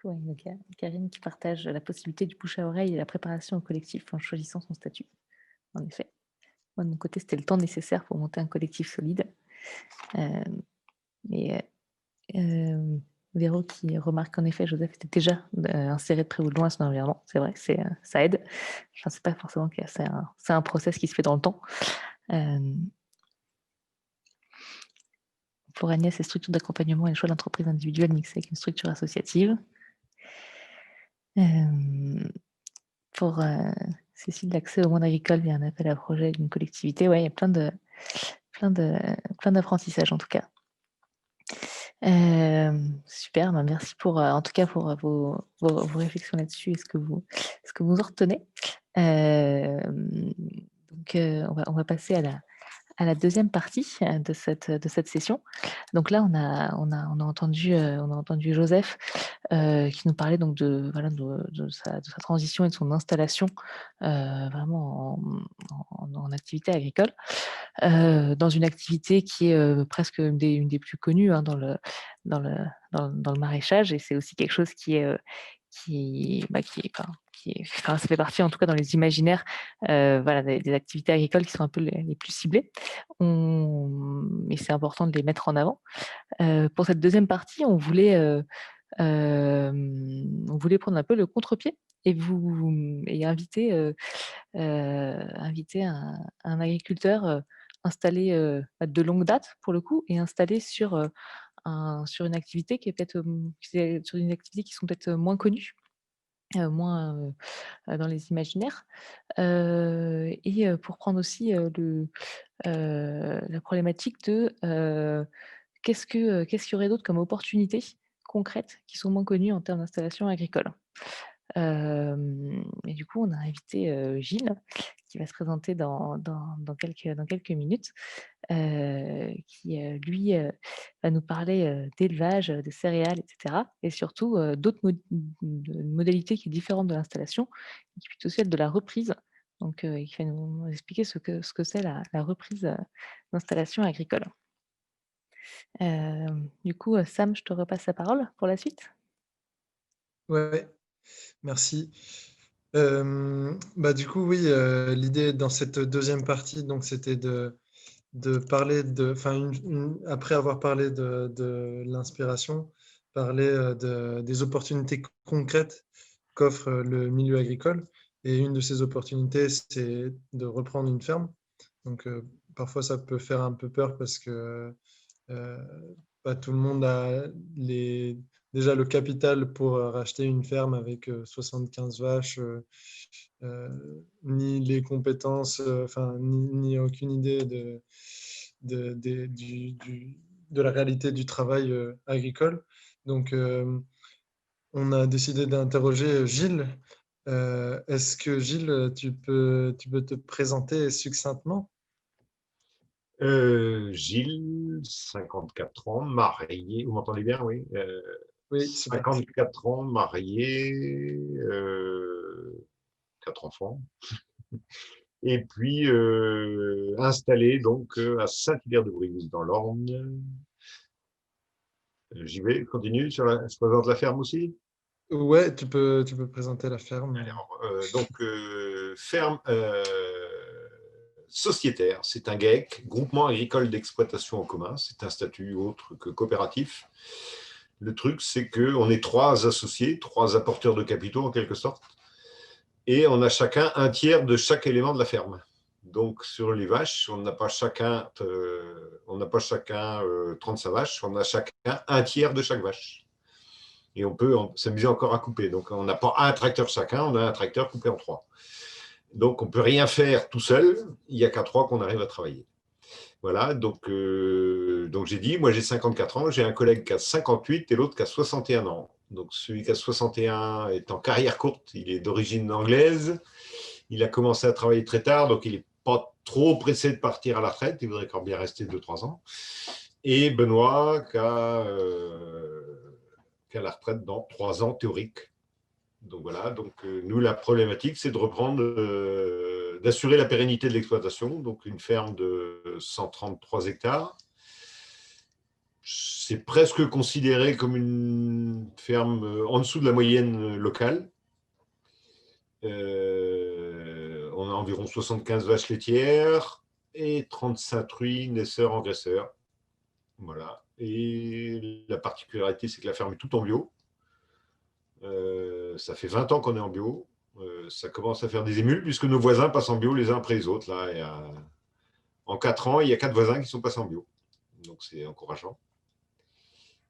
Ouais, donc, il y a Karine qui partage la possibilité du bouche à oreille et la préparation au collectif en choisissant son statut. En effet. Moi, de mon côté, c'était le temps nécessaire pour monter un collectif solide. Euh, et Véro qui remarque qu'en effet, Joseph était déjà inséré de près ou de loin à son environnement. C'est vrai, ça aide. Je ne sais pas forcément que c'est un process qui se fait dans le temps. Pour Agnès, les structures d'accompagnement et le choix d'entreprise individuelle mixées avec une structure associative. Pour Cécile, l'accès au monde agricole via un appel à projet d'une collectivité. Ouais, il y a plein d'apprentissages en tout cas. Super, merci en tout cas pour vos réflexions là-dessus et ce que vous en retenez. Donc, on va passer à la deuxième partie de cette session. Donc là, on a entendu Joseph qui nous parlait donc de sa transition et de son installation vraiment en activité agricole, dans une activité qui est presque une des plus connues dans le maraîchage, et c'est aussi quelque chose ça fait partie en tout cas dans les imaginaires des activités agricoles qui sont un peu les plus ciblées. Mais c'est important de les mettre en avant. Pour cette deuxième partie, on voulait prendre un peu le contre-pied et inviter un agriculteur installé de longue date pour le coup et installé sur une activité qui est peut-être sur une activité qui sont peut-être moins connues, moins dans les imaginaires. Et pour prendre aussi la problématique de qu'est-ce qu'il y aurait d'autre comme opportunités concrètes qui sont moins connues en termes d'installation agricole. Et du coup, on a invité Gilles, qui va se présenter dans quelques minutes, qui lui va nous parler d'élevage, de céréales, etc. Et surtout d'autres modalités qui est différente de l'installation, qui est plutôt celle de la reprise. Donc, il va nous expliquer ce que c'est la reprise d'installation agricole. Du coup, Sam, je te repasse la parole pour la suite. Ouais, merci. Du coup, oui, l'idée dans cette deuxième partie, donc, c'était de parler après avoir parlé de l'inspiration, parler des opportunités concrètes qu'offre le milieu agricole. Et une de ces opportunités, c'est de reprendre une ferme. Donc, parfois, ça peut faire un peu peur parce que pas tout le monde a déjà le capital pour racheter une ferme avec 75 vaches, ni les compétences, ni aucune idée de la réalité du travail agricole. Donc, on a décidé d'interroger Gilles. Est-ce que Gilles, tu peux te présenter succinctement? Gilles, 54 ans, marié. Vous m'entendez bien, oui. Oui, super. 54 ans, marié, 4 enfants. Et puis installé donc à Saint-Hilaire-de-Brise dans l'Orne. J'y vais, continue. Je présente la ferme aussi. Ouais, tu peux présenter la ferme. Alors, ferme sociétaire, c'est un GAEC, groupement agricole d'exploitation en commun, c'est un statut autre que coopératif. Le truc, c'est qu'on est 3 associés, 3 apporteurs de capitaux en quelque sorte, et on a chacun un tiers de chaque élément de la ferme. Donc sur les vaches, on n'a pas chacun 35 vaches, on a chacun un tiers de chaque vache. Et on peut s'amuser encore à couper. Donc on n'a pas un tracteur chacun, on a un tracteur coupé en 3. Donc on ne peut rien faire tout seul, il n'y a qu'à 3 qu'on arrive à travailler. Voilà, donc j'ai dit, moi j'ai 54 ans, j'ai un collègue qui a 58 et l'autre qui a 61 ans. Donc celui qui a 61 est en carrière courte, il est d'origine anglaise, il a commencé à travailler très tard, donc il n'est pas trop pressé de partir à la retraite, il voudrait quand même bien rester 2-3 ans. Et Benoît qui a la retraite dans 3 ans théorique. Donc voilà, nous la problématique c'est de reprendre, d'assurer la pérennité de l'exploitation, donc une ferme de 133 hectares. C'est presque considéré comme une ferme en dessous de la moyenne locale. On a environ 75 vaches laitières et 35 truies, naisseurs, engraisseurs. Voilà. Et la particularité, c'est que la ferme est toute en bio. Ça fait 20 ans qu'on est en bio. Ça commence à faire des émules puisque nos voisins passent en bio les uns après les autres. Là, en 4 ans, il y a 4 voisins qui sont passés en bio. Donc, c'est encourageant.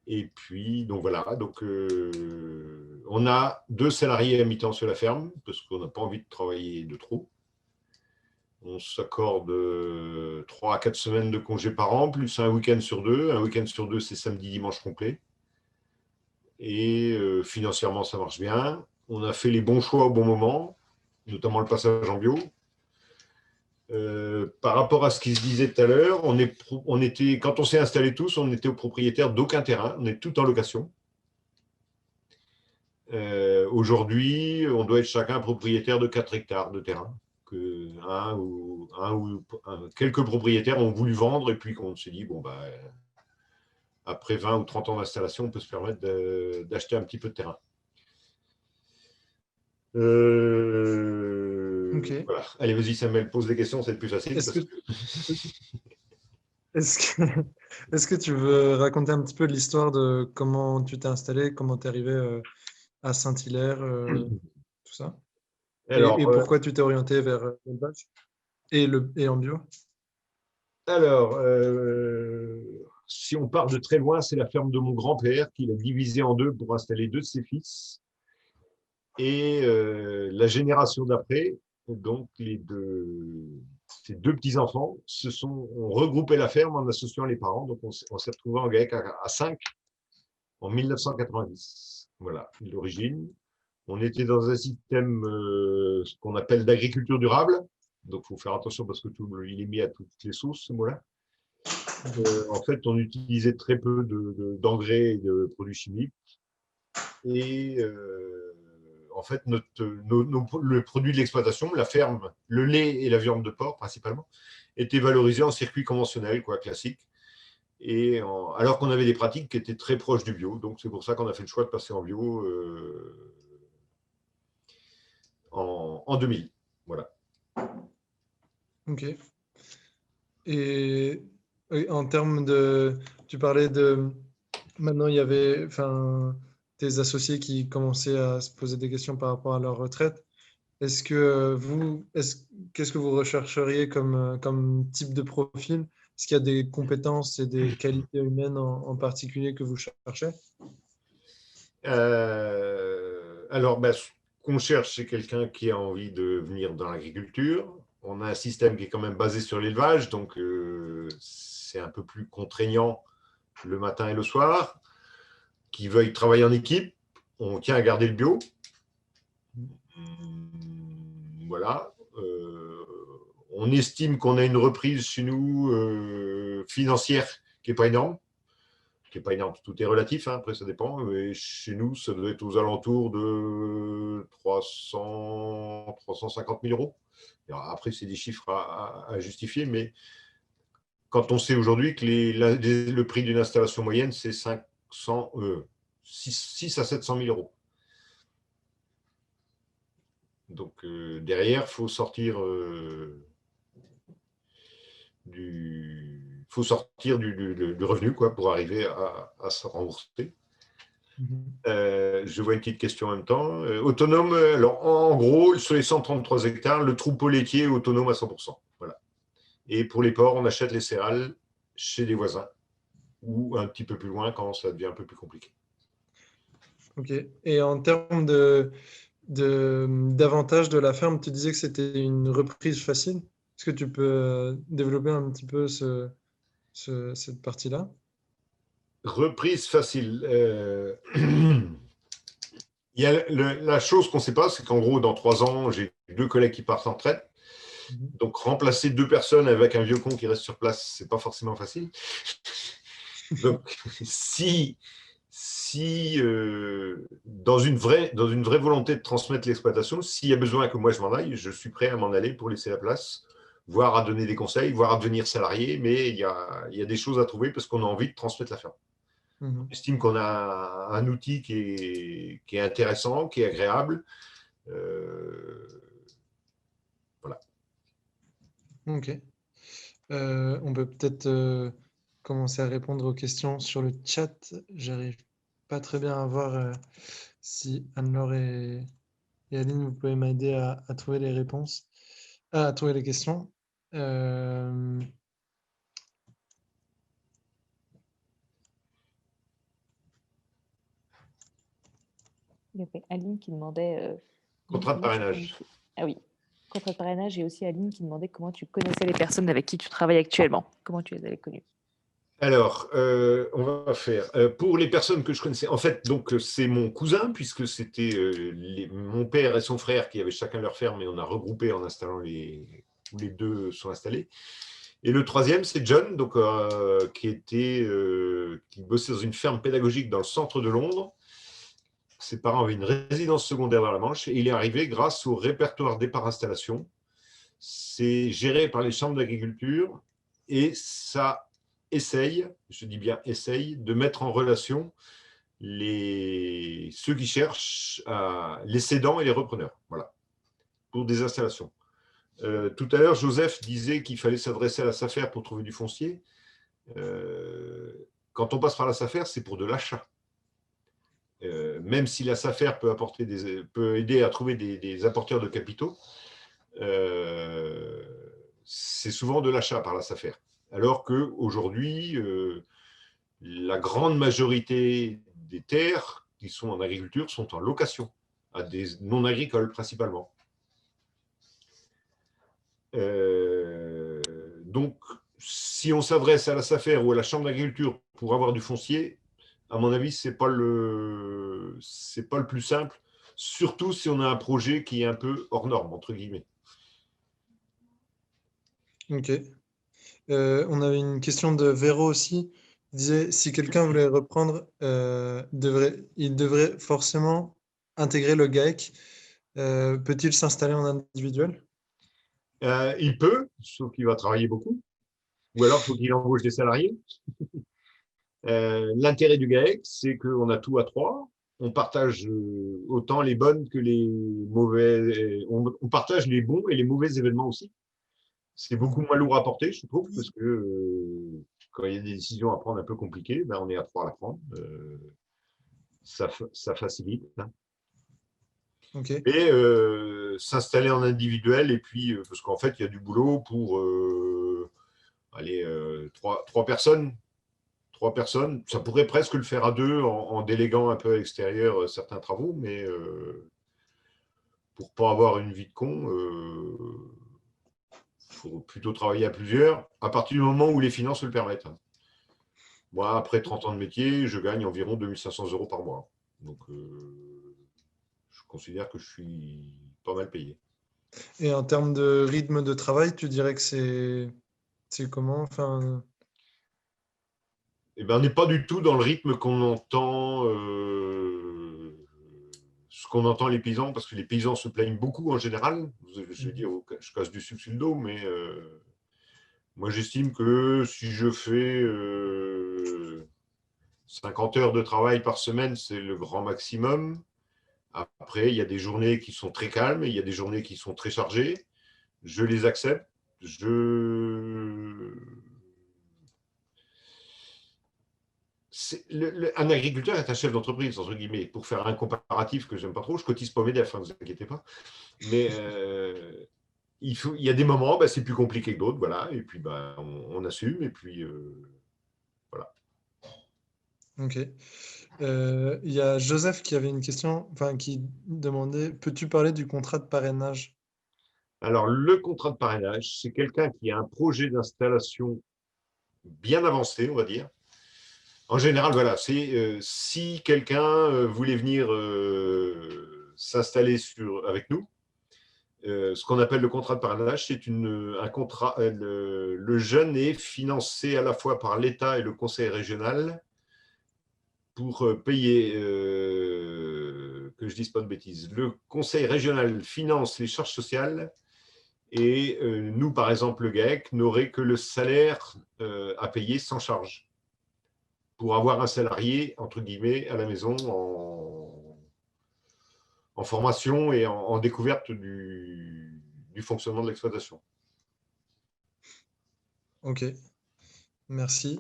Et puis, donc voilà. Donc, on a 2 salariés à mi-temps sur la ferme parce qu'on n'a pas envie de travailler de trop. On s'accorde 3 à 4 semaines de congés par an, plus un week-end sur 2. Un week-end sur 2, c'est samedi, dimanche complet. Et financièrement, ça marche bien. On a fait les bons choix au bon moment, notamment le passage en bio. Par rapport à ce qui se disait tout à l'heure, quand on s'est installés tous, on était propriétaires d'aucun terrain, on est tout en location. Aujourd'hui, on doit être chacun propriétaire de 4 hectares de terrain. Quelques propriétaires ont voulu vendre et puis qu'on s'est dit, après 20 ou 30 ans d'installation, on peut se permettre d'acheter un petit peu de terrain. Ok. Voilà. Allez, vas-y, Samuel, pose des questions, c'est le plus facile. Est-ce que tu veux raconter un petit peu l'histoire de comment tu t'es installé, comment tu es arrivé à Saint-Hilaire, tout ça? Alors, et pourquoi tu t'es orienté vers l'élevage et en bio? Alors, si on part de très loin, c'est la ferme de mon grand-père qu'il a divisée en deux pour installer deux de ses fils. Et la génération d'après, donc ces deux petits-enfants, ont regroupé la ferme en associant les parents. Donc, on s'est retrouvé en GAEC à 5 en 1990. Voilà, l'origine. On était dans un système ce qu'on appelle d'agriculture durable. Donc, il faut faire attention parce que il est mis à toutes les sauces, ce mot-là. En fait, on utilisait très peu d'engrais et de produits chimiques. Et en fait, le produit de l'exploitation, la ferme, le lait et la viande de porc principalement, étaient valorisés en circuit conventionnel, quoi, classique. Alors qu'on avait des pratiques qui étaient très proches du bio. Donc, c'est pour ça qu'on a fait le choix de passer en bio en 2000. Voilà. Ok. Et en termes de, tu parlais de, maintenant il y avait, enfin, tes associés qui commençaient à se poser des questions par rapport à leur retraite. Est-ce que qu'est-ce que vous rechercheriez comme type de profil? Est-ce qu'il y a des compétences et des qualités humaines en particulier que vous cherchez? Alors, ce qu'on cherche, c'est quelqu'un qui a envie de venir dans l'agriculture. On a un système qui est quand même basé sur l'élevage, donc c'est un peu plus contraignant le matin et le soir, qui veuille travailler en équipe. On tient à garder le bio. Voilà. On estime qu'on a une reprise chez nous financière qui n'est pas énorme. Tout est relatif, hein, après ça dépend. Mais chez nous, ça doit être aux alentours de 350 000 euros. Alors, après, c'est des chiffres à justifier, mais quand on sait aujourd'hui que le prix d'une installation moyenne, c'est 6 à 700 000 euros. Donc derrière, il faut sortir du revenu quoi, pour arriver à se rembourser. Je vois une petite question en même temps. Autonome, alors en gros, sur les 133 hectares, le troupeau laitier est autonome à 100%. Voilà. Et pour les porcs, on achète les céréales chez des voisins ou un petit peu plus loin quand ça devient un peu plus compliqué. Ok. Et en termes d'avantages de la ferme, tu disais que c'était une reprise facile. Est-ce que tu peux développer un petit peu cette partie-là? Reprise facile. Il y a la chose qu'on ne sait pas, c'est qu'en gros, dans 3 ans, j'ai 2 collègues qui partent en retraite. Donc, remplacer 2 personnes avec un vieux con qui reste sur place, ce n'est pas forcément facile. Donc, si dans une vraie volonté de transmettre l'exploitation, s'il y a besoin que moi je m'en aille, je suis prêt à m'en aller pour laisser la place, voire à donner des conseils, voire à devenir salarié, mais il y a des choses à trouver parce qu'on a envie de transmettre la ferme. On estime qu'on a un outil qui est intéressant, qui est agréable. Voilà. Ok. On peut peut-être commencer à répondre aux questions sur le chat. J'arrive pas très bien à voir si Anne-Laure et Aline, vous pouvez m'aider à trouver les réponses, à trouver les questions. Il y avait Aline qui demandait… Contrat de parrainage. Ah oui, contrat de parrainage, et aussi Aline qui demandait comment tu connaissais les personnes avec qui tu travailles actuellement. Comment tu les avais connues? Alors, on va faire. Pour les personnes que je connaissais, en fait, donc c'est mon cousin, puisque c'était mon père et son frère qui avaient chacun leur ferme, et on a regroupé en installant où les deux sont installés. Et le troisième, c'est John, donc, qui bossait dans une ferme pédagogique dans le centre de Londres. Ses parents avaient une résidence secondaire dans la Manche, et il est arrivé grâce au répertoire départ installation. C'est géré par les chambres d'agriculture, et ça essaye, je dis bien essaye, de mettre en relation ceux qui cherchent les cédants et les repreneurs, voilà, pour des installations. Tout à l'heure, Joseph disait qu'il fallait s'adresser à la SAFER pour trouver du foncier. Quand on passe par la SAFER, c'est pour de l'achat. Même si la SAFER peut aider à trouver des apporteurs de capitaux, c'est souvent de l'achat par la SAFER. Alors qu'aujourd'hui, la grande majorité des terres qui sont en agriculture sont en location, à des non-agricoles principalement. Donc, si on s'adresse à la SAFER ou à la Chambre d'agriculture pour avoir du foncier, à mon avis, ce n'est pas le plus simple, surtout si on a un projet qui est un peu hors norme, entre guillemets. Ok. On avait une question de Véro aussi. Il disait, si quelqu'un voulait reprendre, il devrait forcément intégrer le GAEC. Peut-il s'installer en individuel? Il peut, sauf qu'il va travailler beaucoup. Ou alors, il faut qu'il embauche des salariés. L'intérêt du GAEC, c'est qu'on a tout à trois. On partage autant les bonnes que les mauvais. On partage les bons et les mauvais événements aussi. C'est beaucoup moins lourd à porter, je trouve, parce que quand il y a des décisions à prendre un peu compliquées, ben, on est à trois à la prendre. Ça facilite. Hein. Ok. Et s'installer en individuel, et puis, parce qu'en fait, il y a du boulot pour trois personnes. Trois personnes, ça pourrait presque le faire à deux en déléguant un peu à l'extérieur certains travaux, mais pour ne pas avoir une vie de con, faut plutôt travailler à plusieurs, à partir du moment où les finances le permettent. Moi, après 30 ans de métier, je gagne environ 2 500 € par mois. Donc, je considère que je suis pas mal payé. Et en termes de rythme de travail, tu dirais que c'est comment? Enfin, Eh ben, on n'est pas du tout dans le rythme qu'on entend, ce qu'on entend les paysans, parce que les paysans se plaignent beaucoup en général. Je veux dire, je casse du sucre sur le dos, mais moi j'estime que si je fais 50 heures de travail par semaine, c'est le grand maximum. Après, il y a des journées qui sont très calmes et il y a des journées qui sont très chargées. Je les accepte. Un agriculteur est un chef d'entreprise, entre guillemets. Pour faire un comparatif que j'aime pas trop, je cotise pas MEDEF, ne vous inquiétez pas. Mais il y a des moments, bah, c'est plus compliqué que d'autres, voilà. Et puis, bah, on assume. Et puis, voilà. ok. Il y a Joseph qui avait une question, enfin, qui demandait, peux-tu parler du contrat de parrainage? Alors, le contrat de parrainage, c'est quelqu'un qui a un projet d'installation bien avancé, on va dire. En général, voilà, c'est si quelqu'un voulait venir s'installer avec nous, ce qu'on appelle le contrat de parrainage, c'est un contrat. Le jeune est financé à la fois par l'État et le conseil régional pour payer, que je ne dise pas de bêtises. Le conseil régional finance les charges sociales et nous, par exemple, le GAEC n'aurait que le salaire à payer sans charge pour avoir un salarié, entre guillemets, à la maison en formation et en découverte du fonctionnement de l'exploitation. Ok, merci.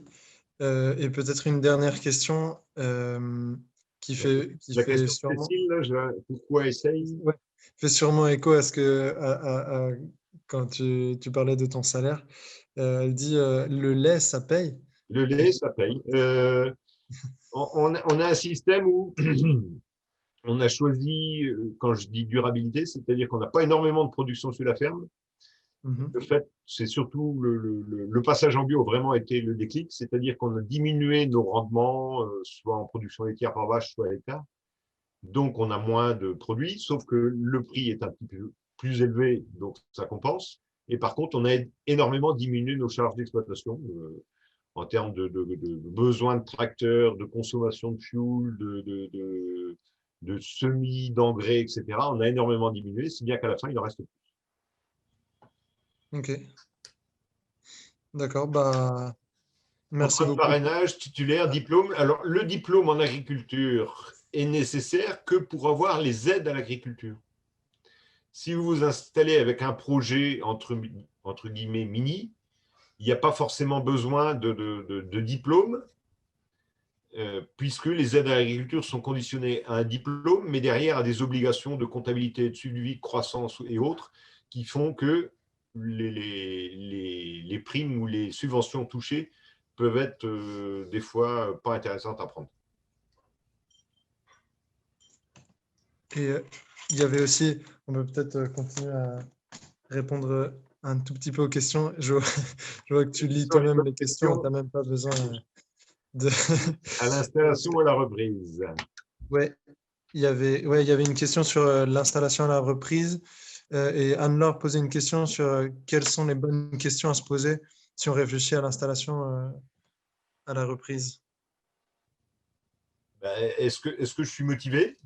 Et peut-être une dernière question qui La fait question de sûrement, Cécile, pourquoi essaye? ouais, fait sûrement écho à ce que quand tu parlais de ton salaire. Elle dit le lait, ça paye. Le lait, ça paye. On a un système où on a choisi, quand je dis durabilité, c'est-à-dire qu'on n'a pas énormément de production sur la ferme. Mhm. Le fait, c'est surtout le passage en bio vraiment été le déclic, c'est-à-dire qu'on a diminué nos rendements, soit en production laitière par vache, soit à l'hectare. Donc, on a moins de produits, sauf que le prix est un petit peu plus élevé, donc ça compense. Et par contre, on a énormément diminué nos charges d'exploitation en termes de besoin de tracteurs, de consommation de fuel, de semis, d'engrais, etc. On a énormément diminué, si bien qu'à la fin, il en reste plus. Ok, d'accord. Bah, merci Contrat de beaucoup. parrainage, titulaire, diplôme. Alors, le diplôme en agriculture est nécessaire que pour avoir les aides à l'agriculture. Si vous vous installez avec un projet entre guillemets mini, il n'y a pas forcément besoin de diplôme, puisque les aides à l'agriculture sont conditionnées à un diplôme, mais derrière à des obligations de comptabilité, de suivi, de croissance et autres, qui font que les primes ou les subventions touchées peuvent être des fois pas intéressantes à prendre. Et il y avait aussi, on peut peut-être continuer à répondre un tout petit peu aux questions. Je vois que tu lis toi-même les questions, tu n'as même pas besoin de… À l'installation ou à la reprise. Ouais, il y avait une question sur l'installation à la reprise. Et Anne-Laure posait une question sur quelles sont les bonnes questions à se poser si on réfléchit à l'installation à la reprise. Ben, est-ce que je suis motivé?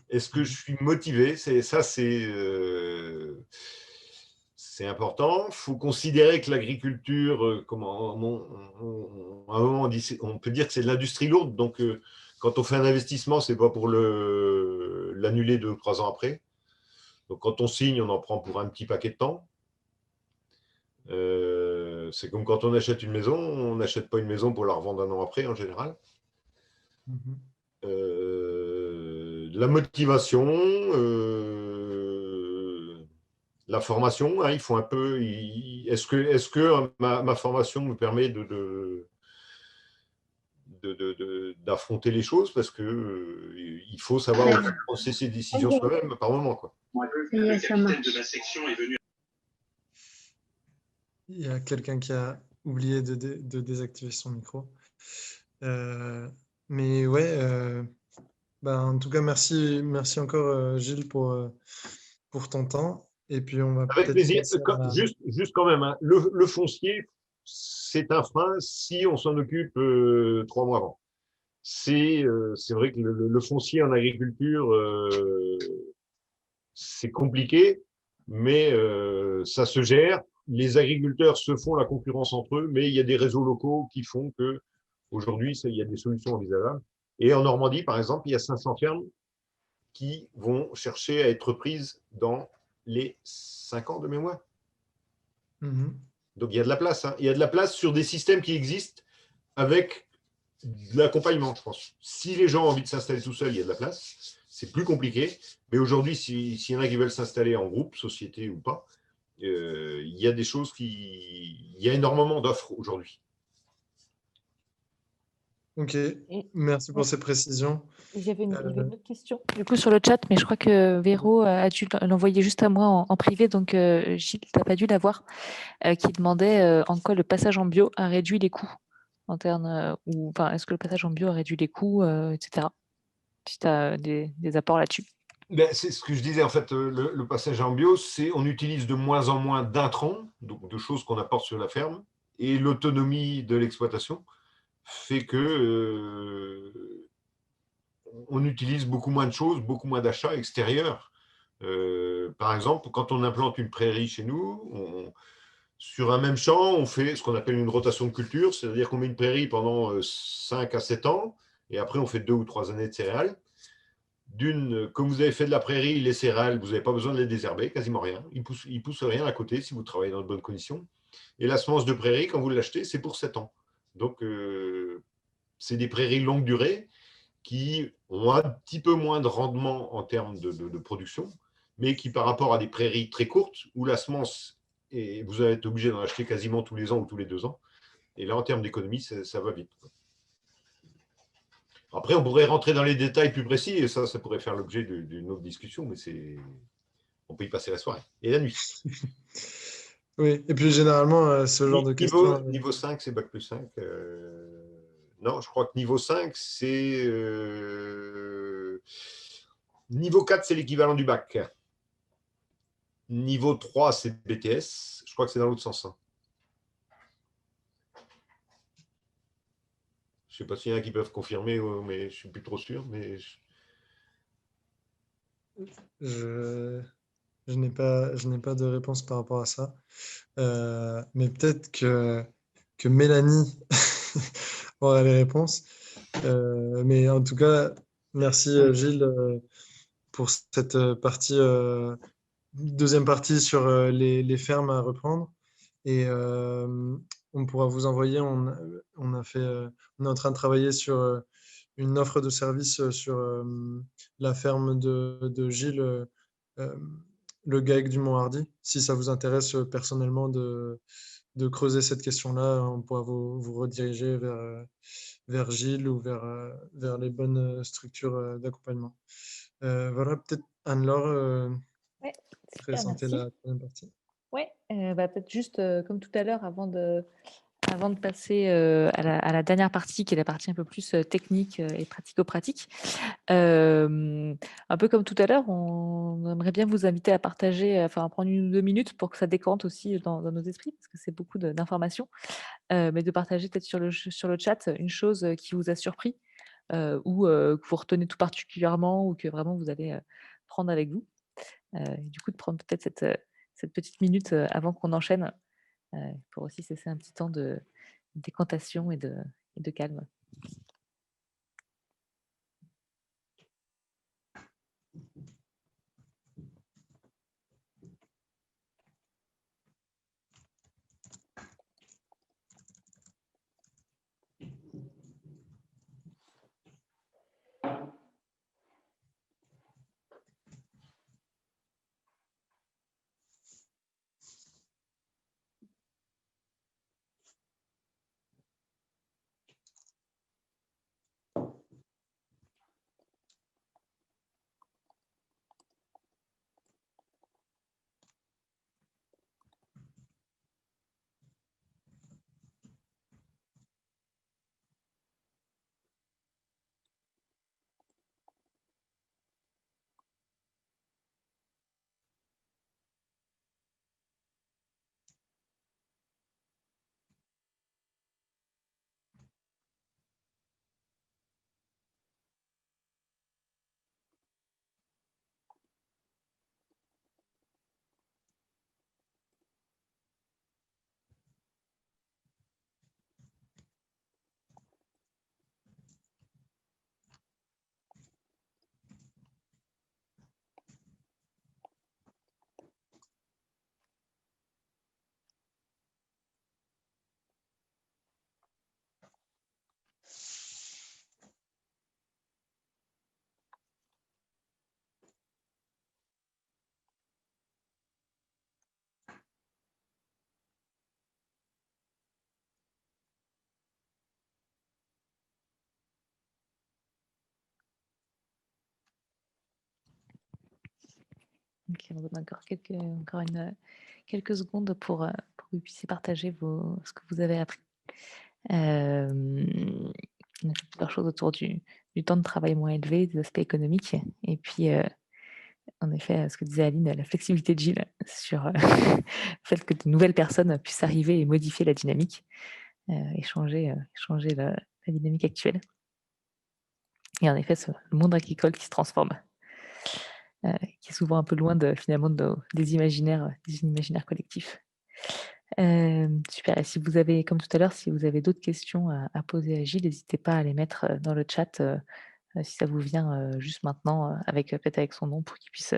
Est-ce que je suis motivé? C'est important. Il faut considérer que l'agriculture, à un moment on peut dire que c'est de l'industrie lourde. Donc, quand on fait un investissement, ce n'est pas pour l'annuler 2 ou 3 ans après. Donc, quand on signe, on en prend pour un petit paquet de temps. C'est comme quand on achète une maison, on n'achète pas une maison pour la revendre 1 an après, en général. La motivation, la formation, hein, il faut un peu. Est-ce que ma formation me permet d'affronter les choses, parce que il faut savoir aussi prendre ses décisions soi-même par moment, quoi. Il y a quelqu'un qui a oublié de désactiver son micro. Mais ouais, en tout cas, merci encore Gilles pour ton temps. Et puis on va Avec peut-être plaisir. passer à… Juste quand même, hein, le foncier, c'est un frein si on s'en occupe 3 mois avant. C'est vrai que le foncier en agriculture, c'est compliqué, mais ça se gère. Les agriculteurs se font la concurrence entre eux, mais il y a des réseaux locaux qui font que aujourd'hui, il y a des solutions envisageables. Et en Normandie, par exemple, il y a 500 fermes qui vont chercher à être prises dans les 5 ans de mémoire. Donc il y a de la place. Hein. Il y a de la place sur des systèmes qui existent avec de l'accompagnement, je pense. Si les gens ont envie de s'installer tout seuls, il y a de la place. C'est plus compliqué. Mais aujourd'hui, s'il y en a qui veulent s'installer en groupe, société ou pas, il y a des choses il y a énormément d'offres aujourd'hui. Ok, merci pour ces précisions. Il y avait une autre question du coup sur le chat, mais je crois que Véro a dû l'envoyer juste à moi en privé, donc Gilles, tu n'as pas dû l'avoir, qui demandait en quoi le passage en bio a réduit les coûts en termes, est-ce que le passage en bio a réduit les coûts, etc. Si tu as des apports là-dessus. Ben, c'est ce que je disais, en fait, le passage en bio, c'est on utilise de moins en moins d'intrants, donc de choses qu'on apporte sur la ferme, et l'autonomie de l'exploitation fait que on utilise beaucoup moins de choses, beaucoup moins d'achats extérieurs. Par exemple, quand on implante une prairie chez nous, sur un même champ, on fait ce qu'on appelle une rotation de culture, c'est-à-dire qu'on met une prairie pendant 5 à 7 ans, et après on fait 2 ou 3 années de céréales. Comme vous avez fait de la prairie, les céréales, vous n'avez pas besoin de les désherber, quasiment rien. Il ne pousse rien à côté si vous travaillez dans de bonnes conditions. Et la semence de prairie, quand vous l'achetez, c'est pour 7 ans. Donc, c'est des prairies longue durée qui ont un petit peu moins de rendement en termes de production, mais qui, par rapport à des prairies très courtes, où la semence, vous allez être obligé d'en acheter quasiment tous les ans ou tous les 2 ans. Et là, en termes d'économie, ça va vite. Après, on pourrait rentrer dans les détails plus précis, et ça pourrait faire l'objet d'une autre discussion, mais on peut y passer la soirée et la nuit. Oui, et puis généralement, ce genre de questions… Niveau 5, c'est Bac plus 5. Non, je crois que niveau 5, c'est… Niveau 4, c'est l'équivalent du bac. Niveau 3, c'est BTS. Je crois que c'est dans l'autre sens. Hein. Je ne sais pas s'il y en a qui peuvent confirmer, mais je ne suis plus trop sûr. Mais Je n'ai pas de réponse par rapport à ça. Mais peut-être que Mélanie aura les réponses. Mais en tout cas, merci Gilles pour cette partie, deuxième partie sur les fermes à reprendre. Et on pourra vous envoyer, on est en train de travailler sur une offre de service sur la ferme de Gilles le GAEC du Mont-Hardy. Si ça vous intéresse personnellement de creuser cette question-là, on pourra vous rediriger vers Gilles ou vers les bonnes structures d'accompagnement. Voilà, peut-être Anne-Laure, Ouais, super, présenter merci. la troisième partie. Ouais, peut-être juste comme tout à l'heure, avant de passer à la dernière partie, qui est la partie un peu plus technique et pratico-pratique. Un peu comme tout à l'heure, on aimerait bien vous inviter à partager, à prendre 1 ou 2 minutes pour que ça décante aussi dans nos esprits, parce que c'est beaucoup d'informations, mais de partager peut-être sur le chat une chose qui vous a surpris, ou que vous retenez tout particulièrement, ou que vraiment vous allez prendre avec vous. Et du coup, de prendre peut-être cette petite minute avant qu'on enchaîne, pour aussi cesser un petit temps de décantation et de calme. Ok, on vous donne encore quelques secondes pour que vous puissiez partager ce que vous avez appris. On a fait plusieurs choses autour du temps de travail moins élevé, des aspects économiques, et puis en effet, ce que disait Aline, la flexibilité de Gilles sur le fait que de nouvelles personnes puissent arriver et modifier la dynamique, et changer la dynamique actuelle. Et en effet, le monde agricole qui se transforme, qui est souvent un peu loin finalement des imaginaires collectifs. Super. Et si vous avez, comme tout à l'heure, si vous avez d'autres questions à poser à Gilles, n'hésitez pas à les mettre dans le chat, si ça vous vient juste maintenant, peut-être avec son nom, pour qu'il puisse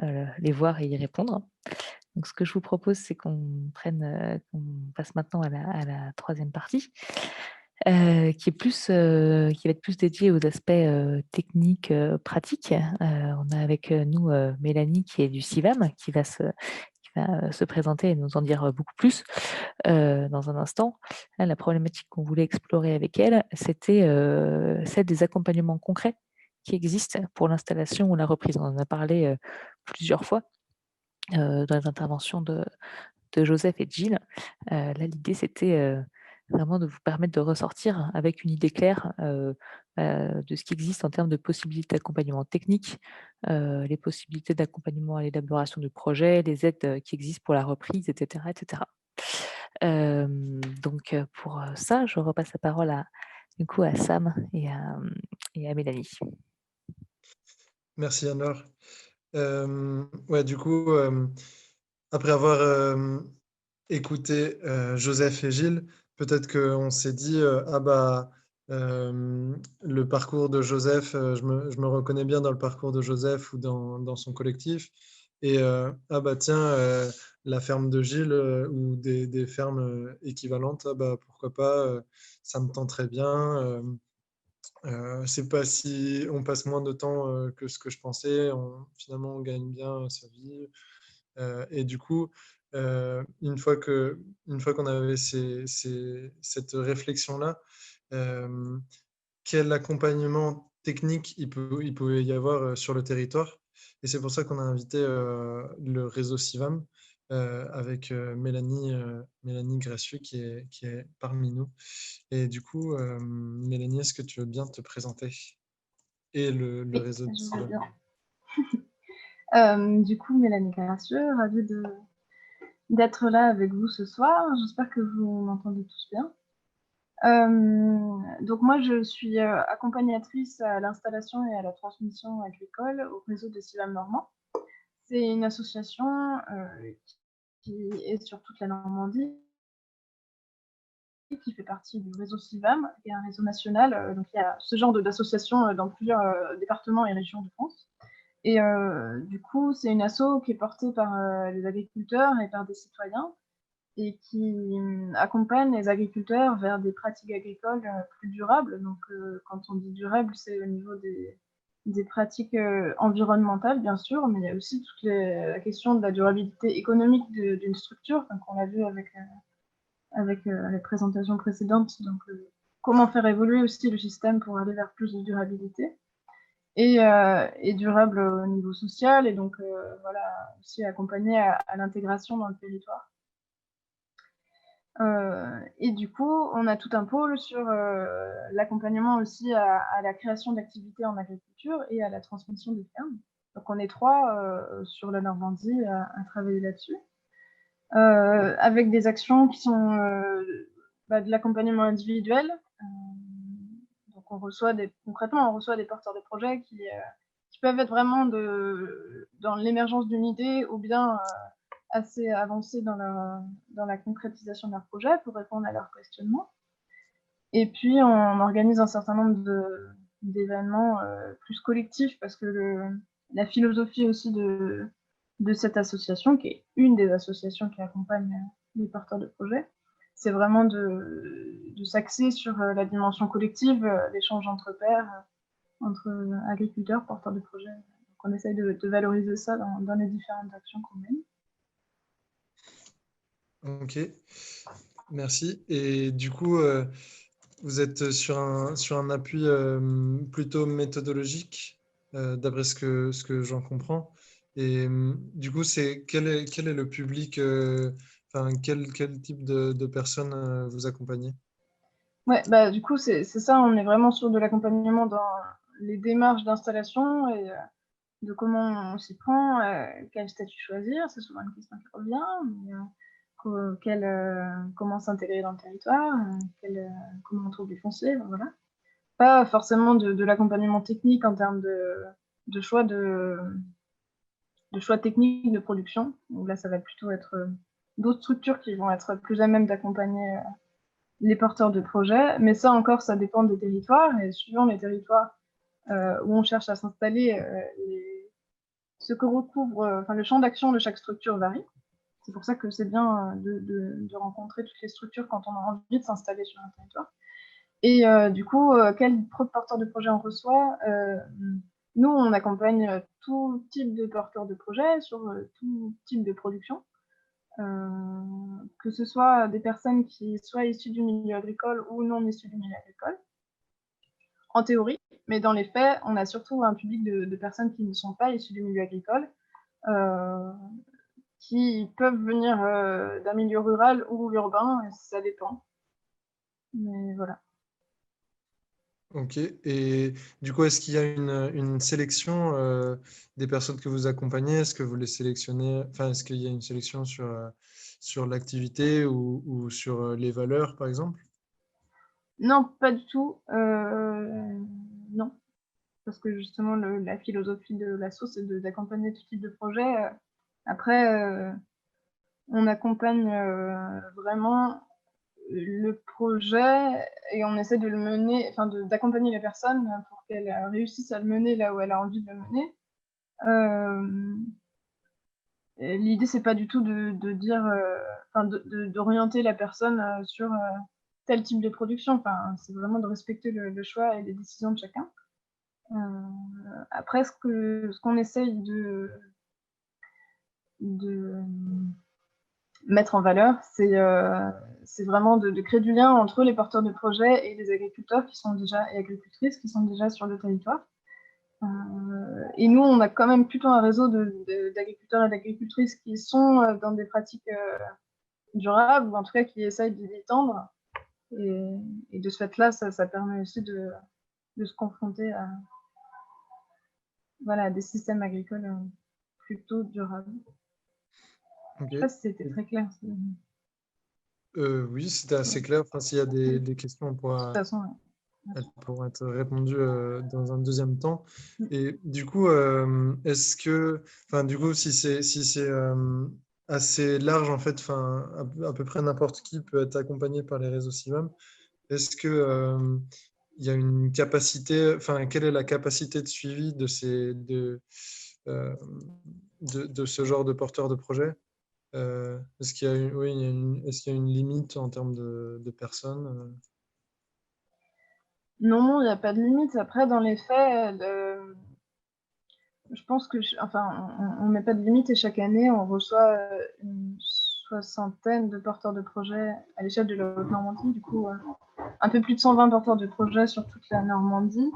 les voir et y répondre. Donc, ce que je vous propose, c'est qu'on passe maintenant à la troisième partie, qui va être plus dédiée aux aspects techniques, pratiques. On a avec nous Mélanie, qui est du CIVAM, qui va se présenter et nous en dire beaucoup plus dans un instant. Là, la problématique qu'on voulait explorer avec elle, c'était celle des accompagnements concrets qui existent pour l'installation ou la reprise. On en a parlé plusieurs fois dans les interventions de Joseph et de Gilles. Là, l'idée, c'était vraiment de vous permettre de ressortir avec une idée claire de ce qui existe en termes de possibilités d'accompagnement technique, les possibilités d'accompagnement à l'élaboration du projet, les aides qui existent pour la reprise, etc. etc. Donc, pour ça, je repasse la parole du coup, à Sam et à Mélanie. Merci Anne-Laure. Ouais, du coup, après avoir écouté Joseph et Gilles, peut-être qu'on s'est dit ah bah le parcours de Joseph, je me reconnais bien dans le parcours de Joseph ou dans son collectif. Et ah bah tiens, la ferme de Gilles ou des fermes équivalentes, ah bah pourquoi pas, ça me tenterait bien. C'est pas si on passe moins de temps que ce que je pensais, finalement on gagne bien sa vie. Et du coup, une fois qu'on avait cette réflexion-là, quel accompagnement technique il pouvait y avoir sur le territoire. Et c'est pour ça qu'on a invité le réseau CIVAM avec Mélanie Gracieux qui est parmi nous. Et du coup, Mélanie, est-ce que tu veux bien te présenter et le Oui, réseau de je veux CIVAM? bien. Du coup, Mélanie Gracieux, ravie d'être là avec vous ce soir. J'espère que vous m'entendez tous bien. Donc moi, je suis accompagnatrice à l'installation et à la transmission agricole au réseau des CIVAM Normands. C'est une association qui est sur toute la Normandie, qui fait partie du réseau CIVAM, qui est un réseau national. Donc il y a ce genre d'association dans plusieurs départements et régions de France. Et du coup, c'est une asso qui est portée par les agriculteurs et par des citoyens et qui accompagne les agriculteurs vers des pratiques agricoles plus durables. Donc, quand on dit durable, c'est au niveau des pratiques environnementales, bien sûr, mais il y a aussi toute la question de la durabilité économique d'une structure, comme on l'a vu avec les présentations précédentes. Donc, comment faire évoluer aussi le système pour aller vers plus de durabilité et durable au niveau social, et donc voilà, aussi accompagner à l'intégration dans le territoire. Et du coup, on a tout un pôle sur l'accompagnement aussi à la création d'activités en agriculture et à la transmission des fermes. Donc on est 3 sur la Normandie à travailler là-dessus, avec des actions qui sont de l'accompagnement individuel. Donc concrètement, on reçoit des porteurs de projets qui peuvent être vraiment dans l'émergence d'une idée ou bien assez avancés dans la concrétisation de leur projet pour répondre à leurs questionnements. Et puis, on organise un certain nombre d'événements plus collectifs parce que la philosophie aussi de cette association, qui est une des associations qui accompagne les porteurs de projets, c'est vraiment de s'axer sur la dimension collective, l'échange entre pairs, entre agriculteurs, porteurs de projets. Donc, on essaye de valoriser ça dans les différentes actions qu'on mène. Ok, merci. Et du coup, vous êtes sur un appui plutôt méthodologique, d'après ce que j'en comprends. Et du coup, quel est le public, quel type de personnes vous accompagnez? Ouais, du coup, c'est ça, on est vraiment sur de l'accompagnement dans les démarches d'installation et de comment on s'y prend, quel statut choisir, c'est souvent une question qui revient, mais comment s'intégrer dans le territoire, comment on trouve du foncier, voilà. Pas forcément de l'accompagnement technique en termes de choix techniques de production, donc là, ça va plutôt être d'autres structures qui vont être plus à même d'accompagner les porteurs de projets, mais ça encore, ça dépend des territoires, et suivant les territoires où on cherche à s'installer, ce que recouvre, le champ d'action de chaque structure varie. C'est pour ça que c'est bien de rencontrer toutes les structures quand on a envie de s'installer sur un territoire. Et du coup, quel porteur de projet on reçoit? Nous, on accompagne tout type de porteurs de projet sur tout type de production. Que ce soit des personnes qui soient issues du milieu agricole ou non issues du milieu agricole, en théorie, mais dans les faits, on a surtout un public de personnes qui ne sont pas issues du milieu agricole, qui peuvent venir d'un milieu rural ou urbain, ça dépend. Mais voilà. Ok. Et du coup, est-ce qu'il y a une sélection des personnes que vous accompagnez? Est-ce que vous les sélectionnez? Enfin, est-ce qu'il y a une sélection sur l'activité ou sur les valeurs, par exemple? Non, pas du tout. Non. Parce que justement, la philosophie de l'asso, c'est d'accompagner tout type de projet. Après, on accompagne vraiment le projet et on essaie de le mener, enfin d'accompagner les personnes pour qu'elles réussissent à le mener là où elle a envie de le mener. L'idée, c'est pas du tout de dire, d'orienter la personne sur tel type de production. Enfin, c'est vraiment de respecter le choix et les décisions de chacun. Après, ce qu'on essaye de mettre en valeur, c'est vraiment de créer du lien entre les porteurs de projets et les agriculteurs et agricultrices qui sont déjà sur le territoire. Et nous, on a quand même plutôt un réseau d'agriculteurs et d'agricultrices qui sont dans des pratiques durables, ou en tout cas qui essayent d'y tendre. Et de ce fait-là, ça permet aussi de se confronter à des systèmes agricoles plutôt durables. Ok. Je ne sais pas si c'était très clair. Oui, c'était assez clair. Enfin, s'il y a des questions, De toute façon, elles pourront être répondues dans un deuxième temps. Et du coup, si c'est assez large, en fait, à peu près n'importe qui peut être accompagné par les réseaux CIVAM, est-ce que il y a une capacité, quelle est la capacité de suivi de ce genre de porteurs de projet? Est-ce qu'il y a est-ce qu'il y a une limite en termes de personnes? Non, il n'y a pas de limite. Après, dans les faits, je pense que, on met pas de limite et chaque année, on reçoit une soixantaine de porteurs de projets à l'échelle de la Haute-Normandie. Du coup, un peu plus de 120 porteurs de projets sur toute la Normandie.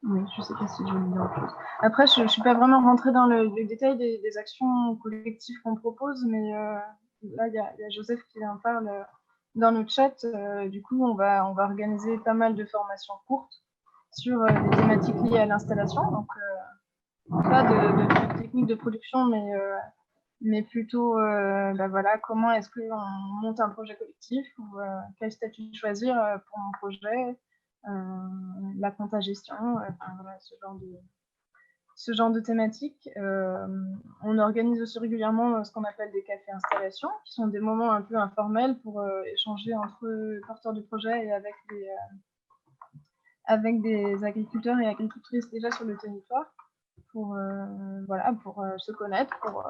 Oui, je ne sais pas si je veux dire autre chose. Après, je ne suis pas vraiment rentrée dans le détail des actions collectives qu'on propose, mais là, il y a Joseph qui en parle dans le chat. Du coup, on va organiser pas mal de formations courtes sur des thématiques liées à l'installation. Donc, pas de techniques de production, mais plutôt comment est-ce qu'on monte un projet collectif, ou quel statut choisir pour mon projet, la compta gestion, ce genre de thématiques. On organise aussi régulièrement ce qu'on appelle des cafés installations, qui sont des moments un peu informels pour échanger entre porteurs de projets et avec des agriculteurs et agricultrices déjà sur le territoire, pour se connaître, pour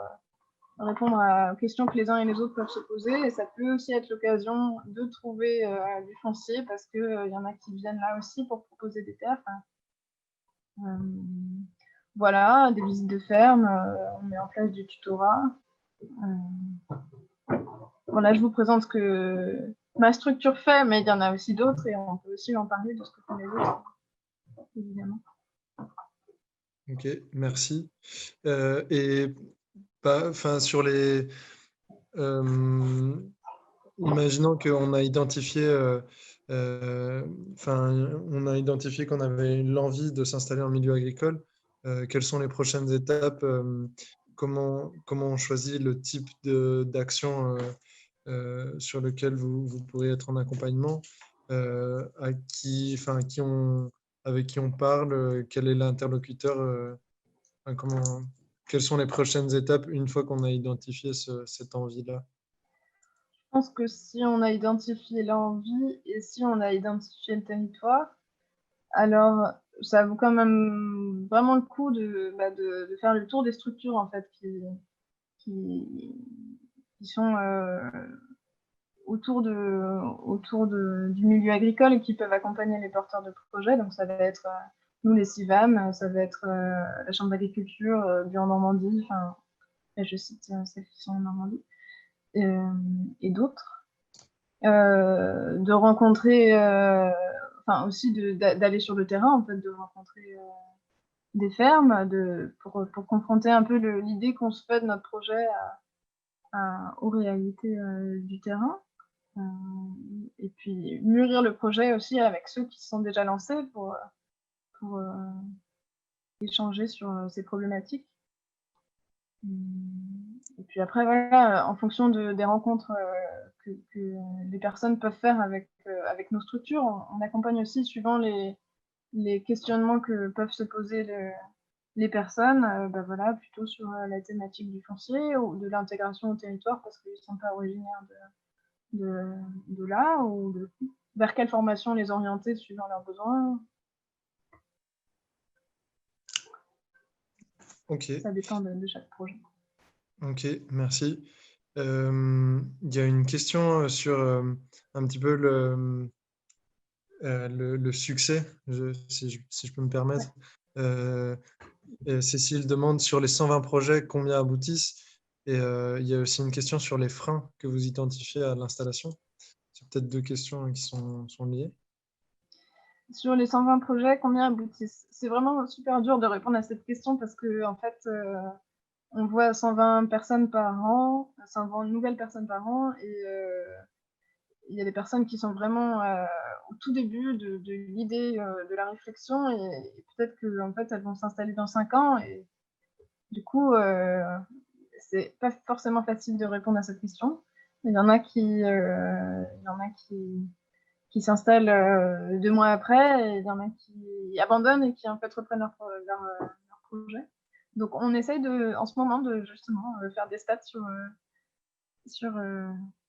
répondre aux questions que les uns et les autres peuvent se poser. Et ça peut aussi être l'occasion de trouver du foncier, parce qu'il y en a qui viennent là aussi pour proposer des terres. Voilà, des visites de ferme, on met en place du tutorat. Voilà, je vous présente ce que ma structure fait, mais il y en a aussi d'autres et on peut aussi en parler de ce que font les autres, évidemment. Ok, merci. Et sur les... imaginons qu'on a identifié... on a identifié qu'on avait l'envie de s'installer en milieu agricole. Quelles sont les prochaines étapes? Comment on choisit le type d'action sur lequel vous pourrez être en accompagnement? Avec qui on parle? Quel est l'interlocuteur? Quelles sont les prochaines étapes une fois qu'on a identifié cette envie-là? Je pense que si on a identifié l'envie et si on a identifié le territoire, alors ça vaut quand même vraiment le coup de faire le tour des structures en fait qui sont autour du milieu agricole et qui peuvent accompagner les porteurs de projets. Donc ça va être nous les CIVAM, ça va être la Chambre d'agriculture du en Normandie, je cite celles qui sont en Normandie, et d'autres. De rencontrer, aussi d'aller sur le terrain, en fait, de rencontrer des fermes, pour confronter un peu l'idée qu'on se fait de notre projet aux réalités du terrain. Et puis mûrir le projet aussi avec ceux qui se sont déjà lancés pour échanger sur ces problématiques. Et puis après, voilà, en fonction des rencontres que les personnes peuvent faire avec nos structures, on accompagne aussi suivant les questionnements que peuvent se poser les personnes, plutôt sur la thématique du foncier ou de l'intégration au territoire, parce qu'ils ne sont pas originaires de là, ou vers quelle formation les orienter suivant leurs besoins. Ok. Ça dépend de chaque projet. Ok, merci. Il y a une question sur un petit peu le succès, si je peux me permettre. Cécile demande sur les 120 projets, combien aboutissent? Et il y a aussi une question sur les freins que vous identifiez à l'installation. C'est peut-être deux questions qui sont liées. Sur les 120 projets, combien aboutissent? C'est vraiment super dur de répondre à cette question parce que en fait, on voit 120 personnes par an, 120 nouvelles personnes par an, et il y a des personnes qui sont vraiment au tout début de l'idée, de la réflexion, et peut-être que en fait, elles vont s'installer dans 5 ans, et du coup, c'est pas forcément facile de répondre à cette question. Il y en a qui s'installent 2 mois après, et il y en a qui abandonnent et qui en fait reprennent leur projet. Donc on essaye en ce moment de justement faire des stats sur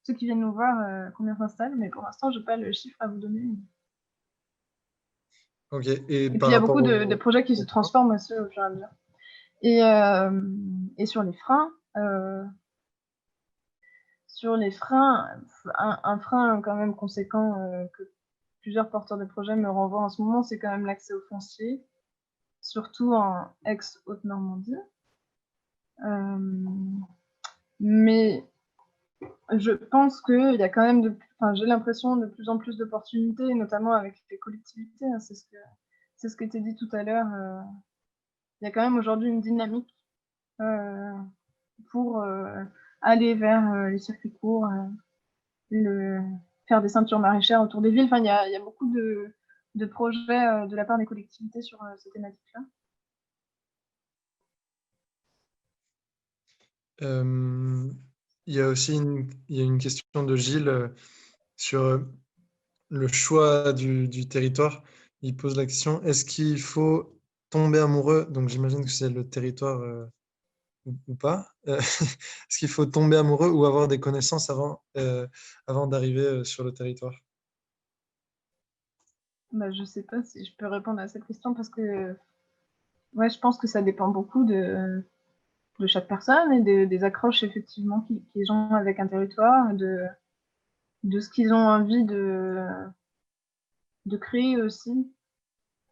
ceux qui viennent nous voir, combien s'installent, mais pour l'instant, j'ai pas le chiffre à vous donner. Ok. Et puis par il y a rapport beaucoup de projets qui se transforment aussi au fur et à mesure. Et sur les freins, un frein quand même conséquent que plusieurs porteurs de projets me renvoient en ce moment, c'est quand même l'accès au foncier, surtout en ex-Haute-Normandie. Mais je pense qu'il y a quand même, j'ai l'impression de plus en plus d'opportunités, notamment avec les collectivités. Hein, c'est ce qui était dit tout à l'heure. Il y a quand même aujourd'hui une dynamique pour aller vers les circuits courts, faire des ceintures maraîchères autour des villes. Enfin, il y a beaucoup de projets de la part des collectivités sur ces thématiques-là. Il y a aussi une question de Gilles sur le choix du territoire. Il pose la question, est-ce qu'il faut tomber amoureux, donc j'imagine que c'est le territoire ou pas, est-ce qu'il faut tomber amoureux ou avoir des connaissances avant d'arriver sur le territoire? Je ne sais pas si je peux répondre à cette question parce que je pense que ça dépend beaucoup de chaque personne et des accroches effectivement qu'ils ont avec un territoire, de ce qu'ils ont envie de créer aussi,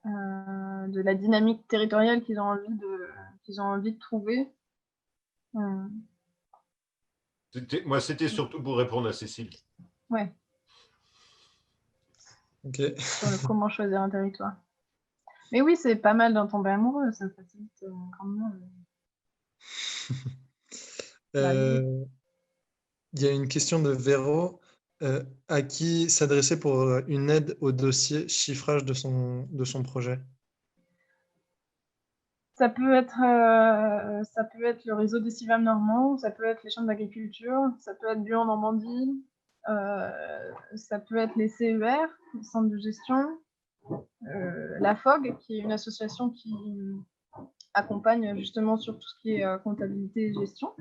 de la dynamique territoriale qu'ils ont envie de trouver. Moi, c'était surtout pour répondre à Cécile. Ouais. Ok. Sur comment choisir un territoire. Mais oui, c'est pas mal d'en tomber amoureux, ça facilite grandement. Il y a une question de Véro. À qui s'adresser pour une aide au dossier chiffrage de son projet? Ça peut être le réseau des CIVAM normands, ça peut être les chambres d'agriculture, ça peut être Bio en Normandie, ça peut être les CER, les centres de gestion, la FOG, qui est une association qui accompagne justement sur tout ce qui est comptabilité et gestion.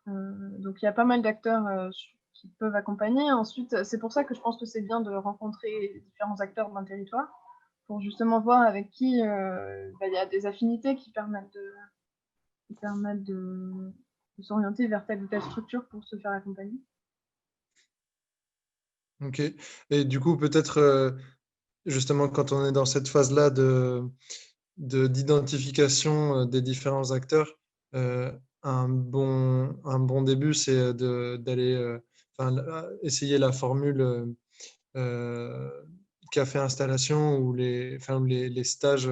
Donc il y a pas mal d'acteurs qui peuvent accompagner. Ensuite, c'est pour ça que je pense que c'est bien de rencontrer les différents acteurs d'un territoire pour justement voir avec qui il y a des affinités qui permettent de s'orienter vers telle ou telle structure pour se faire accompagner. Ok. Et du coup, peut-être justement quand on est dans cette phase-là d'identification des différents acteurs, un bon début, c'est d'aller essayer la formule café installation ou les stages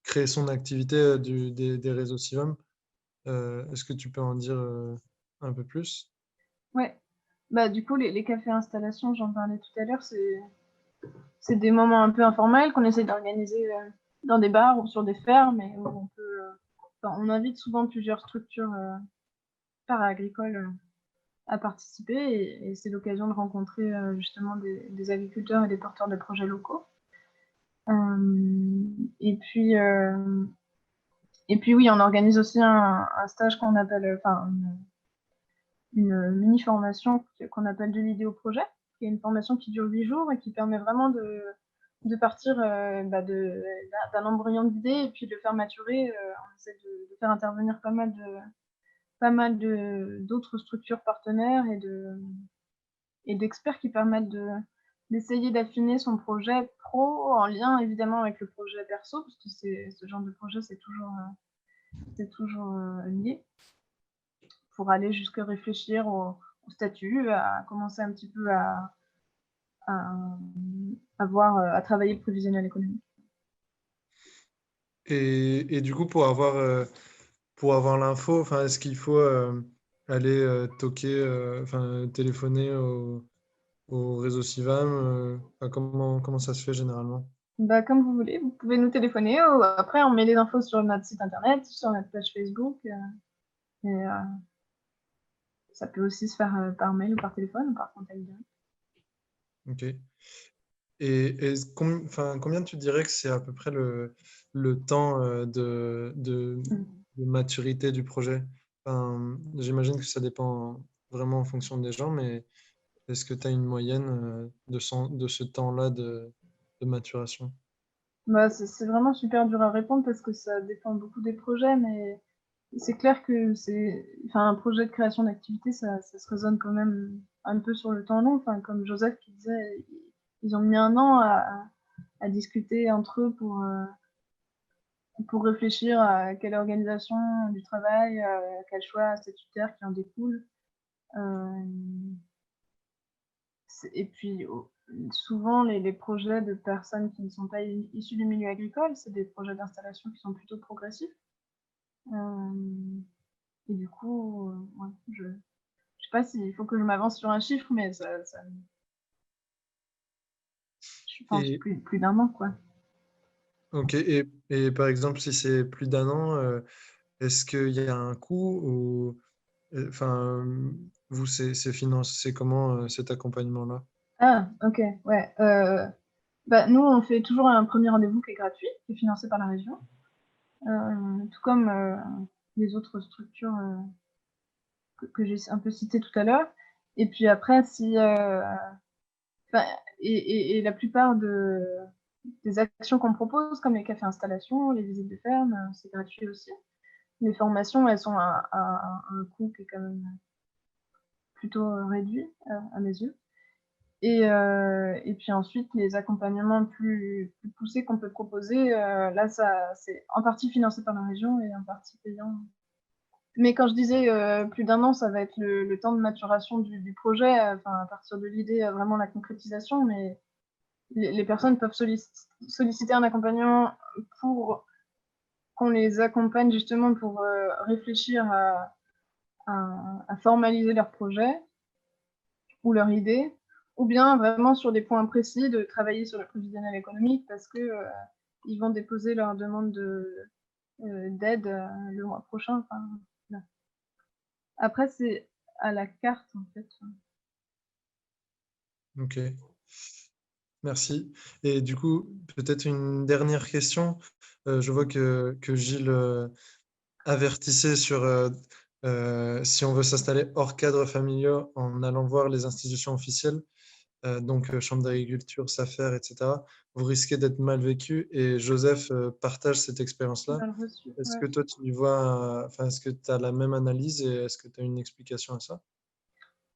créer son activité des réseaux CIVAM. Est-ce que tu peux en dire un peu plus? Ouais. Du coup, les cafés installations, j'en parlais tout à l'heure, c'est des moments un peu informels qu'on essaie d'organiser dans des bars ou sur des fermes, et où on invite souvent plusieurs structures para-agricoles à participer, et c'est l'occasion de rencontrer justement des agriculteurs et des porteurs de projets locaux. Et puis oui, on organise aussi un stage qu'on appelle, une mini-formation qu'on appelle de l'idée au projet, qui est une formation qui dure 8 jours et qui permet vraiment de partir d'un embryon d'idée et puis de le faire maturer. On essaie de faire intervenir pas mal pas mal d'autres structures partenaires et d'experts qui permettent d'essayer d'affiner son projet pro en lien évidemment avec le projet perso, parce que ce genre de projet, c'est toujours lié, pour aller jusqu'à réfléchir au statut, à commencer un petit peu à travailler le prévisionnel économique. Et du coup, pour avoir l'info, enfin, est-ce qu'il faut aller toquer, enfin, téléphoner au réseau CIVAM enfin, comment ça se fait généralement? Bah, comme vous voulez, vous pouvez nous téléphoner ou après on met les infos sur notre site internet, sur notre page Facebook et ça peut aussi se faire par mail ou par téléphone ou par contact direct. Ok. Et combien tu dirais que c'est à peu près le temps de maturité du projet? Enfin, j'imagine que ça dépend vraiment en fonction des gens, mais est-ce que tu as une moyenne de ce temps-là de maturation? Bah, c'est vraiment super dur à répondre parce que ça dépend beaucoup des projets, mais c'est clair que un projet de création d'activité, ça se raisonne quand même un peu sur le temps long. Enfin, comme Joseph qui disait, ils ont mis 1 an à discuter entre eux pour réfléchir à quelle organisation du travail, quel choix statutaire qui en découle. Et puis, souvent, les projets de personnes qui ne sont pas issues du milieu agricole, c'est des projets d'installation qui sont plutôt progressifs. Et du coup, ouais, je sais pas s'il faut que je m'avance sur un chiffre, mais je pense Et, plus d'1 an, quoi. ok, et par exemple, si c'est plus d'un an, est-ce qu'il y a un coût ou enfin, vous, c'est financé comment cet accompagnement-là? Ah, ok, ouais. Bah, nous, on fait toujours un premier rendez-vous qui est gratuit, qui est financé par la région, tout comme les autres structures que j'ai un peu citées tout à l'heure. Et puis après, et la plupart des actions qu'on propose, comme les cafés installations, les visites de ferme, c'est gratuit aussi. Les formations, elles sont à un coût qui est quand même plutôt réduit à mes yeux. Et puis ensuite, les accompagnements plus poussés qu'on peut proposer, là, c'est en partie financé par la région et en partie payant. Mais quand je disais plus d'1 an, ça va être le temps de maturation du projet, à partir de l'idée à vraiment la concrétisation, mais les personnes peuvent solliciter un accompagnement pour qu'on les accompagne justement pour réfléchir à formaliser leur projet ou leur idée, ou bien vraiment sur des points précis de travailler sur le prévisionnel économique parce que ils vont déposer leur demande d'aide le mois prochain. Voilà. Après, c'est à la carte en fait. Ok, merci. Et du coup, peut-être une dernière question. Je vois que Gilles avertissait sur si on veut s'installer hors cadre familial en allant voir les institutions officielles, donc Chambre d'agriculture, SAFER, etc., vous risquez d'être mal vécu. Et Joseph partage cette expérience-là. Mal reçu, Est-ce ouais. que toi, tu y vois, enfin, est-ce que tu as la même analyse et est-ce que tu as une explication à ça?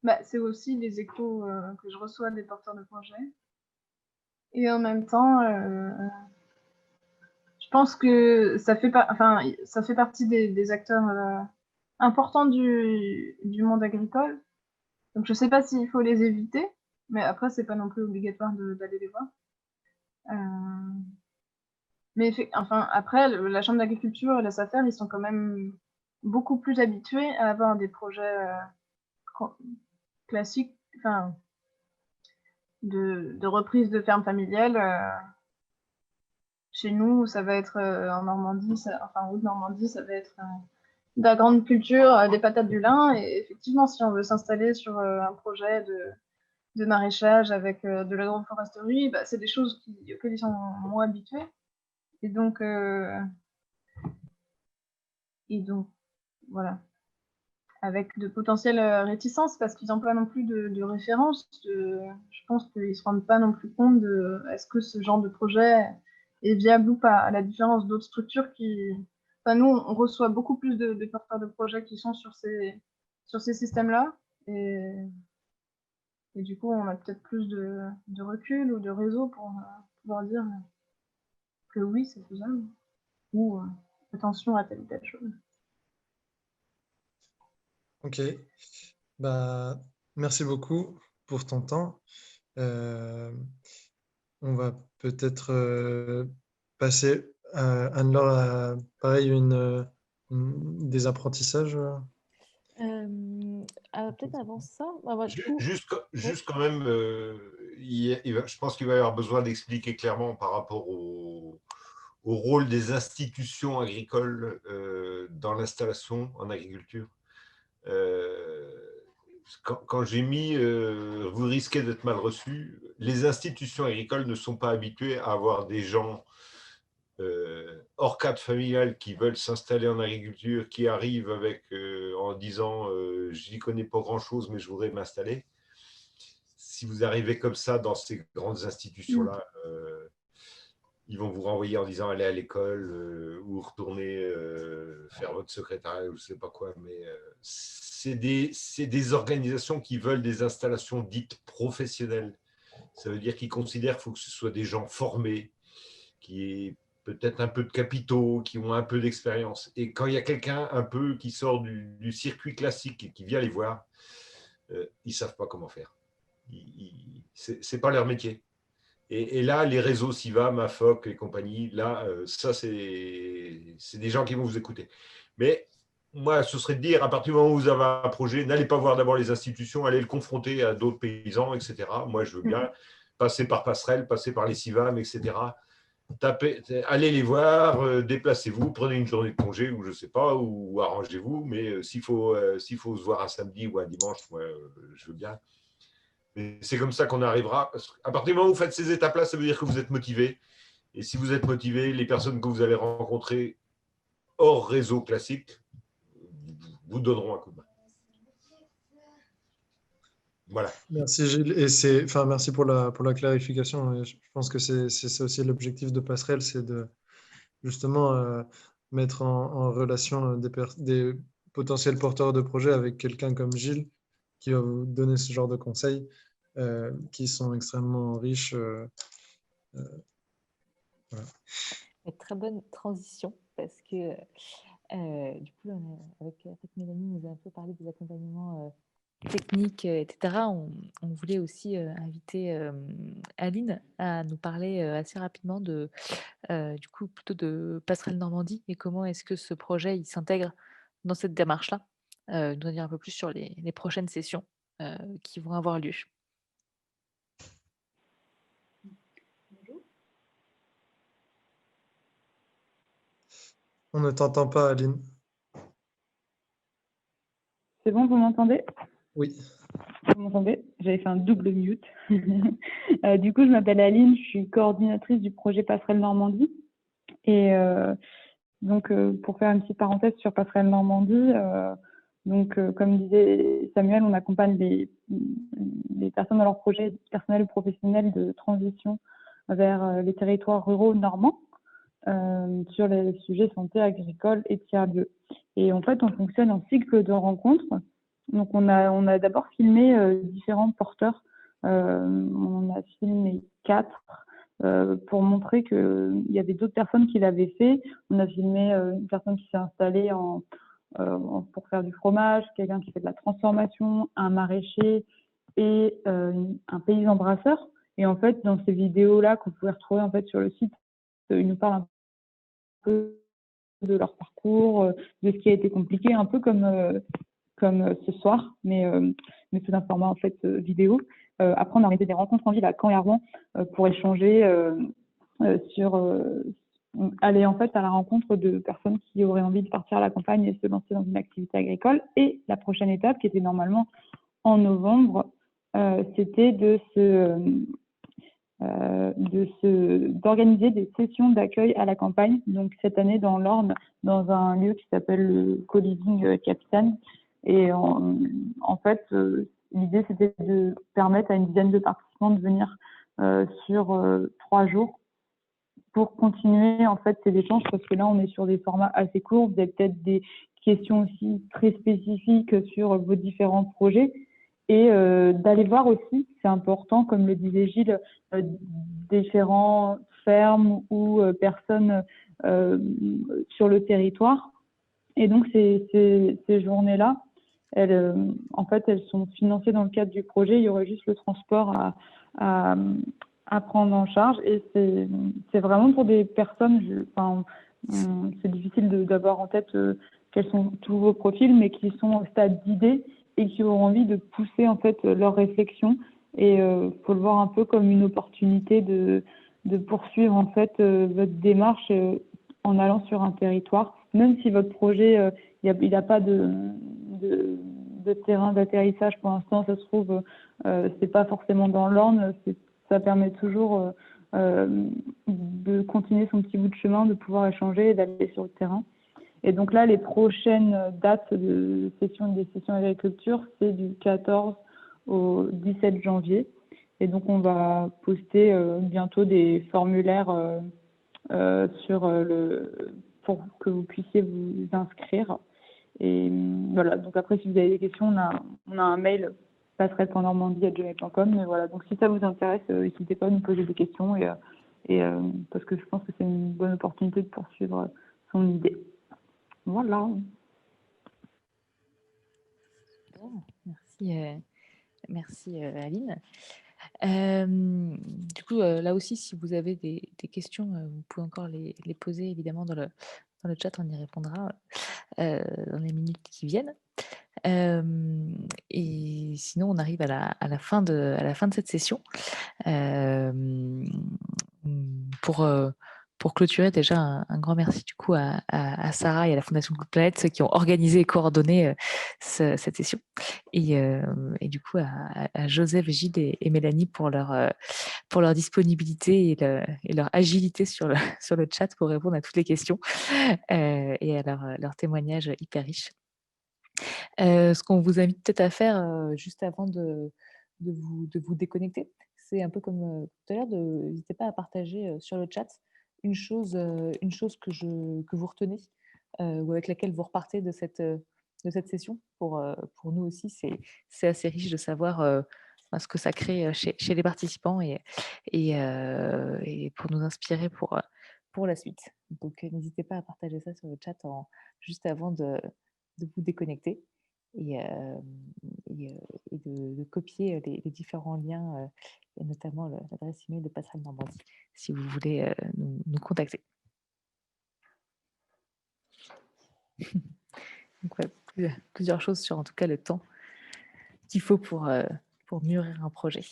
Bah, c'est aussi les échos que je reçois des porteurs de projets. Et en même temps, je pense que ça fait partie des acteurs importants du monde agricole. Donc je sais pas s'il faut les éviter, mais après c'est pas non plus obligatoire d'aller les voir. Mais après, la Chambre d'agriculture et la SAFER, ils sont quand même beaucoup plus habitués à avoir des projets classiques, de reprise de ferme familiale. Chez nous, ça va être en Normandie, en Haute-Normandie, ça va être de la grande culture, des patates du lin. Et effectivement, si on veut s'installer sur un projet de maraîchage avec de l'agroforesterie, bah, c'est des choses auxquelles ils sont moins habitués. Et donc, voilà. Avec de potentielles réticences parce qu'ils n'ont pas non plus de référence. Je pense qu'ils ne se rendent pas non plus compte de est-ce que ce genre de projet est viable ou pas, à la différence d'autres structures qui Enfin, nous, on reçoit beaucoup plus de porteurs de projets qui sont sur ces systèmes-là. Et du coup, on a peut-être plus de recul ou de réseau pour pouvoir dire que oui, c'est faisable. Ou attention à telle ou telle chose. Ok. Bah, merci beaucoup pour ton temps. On va peut-être passer Anne-Laure, pareil, des apprentissages. Peut-être avant ça, du coup, Juste quand même, je pense qu'il va y avoir besoin d'expliquer clairement par rapport au rôle des institutions agricoles dans l'installation en agriculture. Quand j'ai mis vous risquez d'être mal reçu, les institutions agricoles ne sont pas habituées à avoir des gens hors cadre familial qui veulent s'installer en agriculture, qui arrivent en disant je n'y connais pas grand-chose, mais je voudrais m'installer. Si vous arrivez comme ça dans ces grandes institutions-là, ils vont vous renvoyer en disant allez à l'école ou retournez faire votre secrétariat ou je ne sais pas quoi. Mais c'est des organisations qui veulent des installations dites professionnelles. Ça veut dire qu'ils considèrent qu'il faut que ce soit des gens formés, qui aient peut-être un peu de capitaux, qui ont un peu d'expérience. Et quand il y a quelqu'un un peu qui sort du circuit classique et qui vient les voir, ils ne savent pas comment faire. Ce n'est pas leur métier. Et là, les réseaux SIVA, MAFOC et compagnie, là, ça, c'est des gens qui vont vous écouter. Mais moi, ce serait de dire, à partir du moment où vous avez un projet, n'allez pas voir d'abord les institutions, allez le confronter à d'autres paysans, etc. Moi, je veux bien passer par Passerelle, passer par les CIVAM, etc. Allez les voir, déplacez-vous, prenez une journée de congé ou je ne sais pas, ou arrangez-vous. Mais s'il faut se voir un samedi ou un dimanche, moi, je veux bien. Mais c'est comme ça qu'on arrivera. Parce qu'à partir du moment où vous faites ces étapes-là, ça veut dire que vous êtes motivé. Et si vous êtes motivé, les personnes que vous allez rencontrer hors réseau classique vous donneront un coup de main. Voilà. Merci Gilles. Et merci pour la clarification. Et je pense que c'est ça aussi l'objectif de Passerelle, c'est de justement mettre en relation des potentiels porteurs de projets avec quelqu'un comme Gilles qui va vous donner ce genre de conseils qui sont extrêmement riches. Voilà. Une très bonne transition parce que du coup, avec Mélanie, nous a un peu parlé des accompagnements techniques, etc. On voulait aussi inviter Aline à nous parler assez rapidement du coup, plutôt de Passerelle Normandie et comment est-ce que ce projet il s'intègre dans cette démarche-là. Nous en dire un peu plus sur les prochaines sessions qui vont avoir lieu. On ne t'entend pas, Aline. C'est bon, vous m'entendez? Oui. Vous m'entendez? J'avais fait un double mute. Du coup, je m'appelle Aline, je suis coordinatrice du projet Passerelle Normandie. Et donc, pour faire une petite parenthèse sur Passerelle Normandie, comme disait Samuel, on accompagne les personnes dans leur projet personnel ou professionnel de transition vers les territoires ruraux normands sur les sujets santé agricole et tiers-lieu. Et en fait, on fonctionne en cycle de rencontres. Donc, on a d'abord filmé différents porteurs. On a filmé 4 pour montrer qu'il y avait d'autres personnes qui l'avaient fait. On a filmé une personne qui s'est installée pour faire du fromage, quelqu'un qui fait de la transformation, un maraîcher et un paysan brasseur. Et en fait, dans ces vidéos-là qu'on pouvait retrouver en fait sur le site, ils nous parlent un peu de leur parcours, de ce qui a été compliqué, un peu comme ce soir, mais sous un format en fait vidéo. Après, on a organisé des rencontres en ville à Caen et à Rouen pour échanger aller en fait à la rencontre de personnes qui auraient envie de partir à la campagne et se lancer dans une activité agricole. Et la prochaine étape, qui était normalement en novembre, c'était d'organiser des sessions d'accueil à la campagne. Donc cette année dans l'Orne, dans un lieu qui s'appelle le Co-living Capitane. Et en fait, l'idée c'était de permettre à une dizaine de participants de venir sur 3 jours pour continuer en fait ces échanges, parce que là on est sur des formats assez courts, vous avez peut-être des questions aussi très spécifiques sur vos différents projets, et d'aller voir aussi, c'est important, comme le disait Gilles, différentes fermes ou personnes sur le territoire. Et donc ces journées-là, en fait, elles sont financées dans le cadre du projet. Il y aurait juste le transport à prendre en charge. Et c'est vraiment pour des personnes, c'est difficile d'avoir en tête quels sont tous vos profils, mais qui sont au stade d'idée et qui auront envie de pousser en fait leur réflexion. Et faut le voir un peu comme une opportunité de poursuivre en fait votre démarche en allant sur un territoire, même si votre projet il n'a pas de terrain d'atterrissage pour l'instant, ça se trouve c'est pas forcément dans l'Orne, ça permet toujours de continuer son petit bout de chemin, de pouvoir échanger et d'aller sur le terrain. Et donc là, les prochaines dates des sessions d'agriculture, c'est du 14 au 17 janvier. Et donc, on va poster bientôt des formulaires pour que vous puissiez vous inscrire. Et voilà, donc après, si vous avez des questions, on a un mail passerelle.normandie@gmail.com. Mais voilà, donc si ça vous intéresse, n'hésitez pas à nous poser des questions parce que je pense que c'est une bonne opportunité de poursuivre son idée. Voilà. Merci Aline. Du coup, là aussi, si vous avez des questions, vous pouvez encore les poser évidemment dans le chat, on y répondra dans les minutes qui viennent. Et sinon, on arrive à la fin de cette session. Pour clôturer, déjà un grand merci du coup à Sarah et à la Fondation Good Planet qui ont organisé et coordonné cette session, et du coup à Joseph, Gilles et Mélanie pour leur disponibilité et leur agilité sur le chat pour répondre à toutes les questions et à leur témoignage hyper riche. Ce qu'on vous invite peut-être à faire juste avant de vous déconnecter, c'est un peu comme tout à l'heure, n'hésitez pas à partager sur le chat une chose que vous retenez ou avec laquelle vous repartez de cette session. Pour nous aussi, c'est assez riche de savoir ce que ça crée chez les participants et pour nous inspirer pour la suite. Donc, n'hésitez pas à partager ça sur le chat juste avant de vous déconnecter et de copier les différents liens, et notamment l'adresse email de Passerelle Normandie, si vous voulez nous contacter. Donc, ouais, plusieurs choses sur, en tout cas, le temps qu'il faut pour mûrir un projet.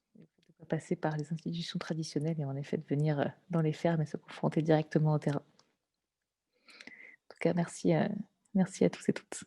Il faut passer par les institutions traditionnelles et en effet de venir dans les fermes et se confronter directement au terrain. En tout cas, merci à tous et toutes.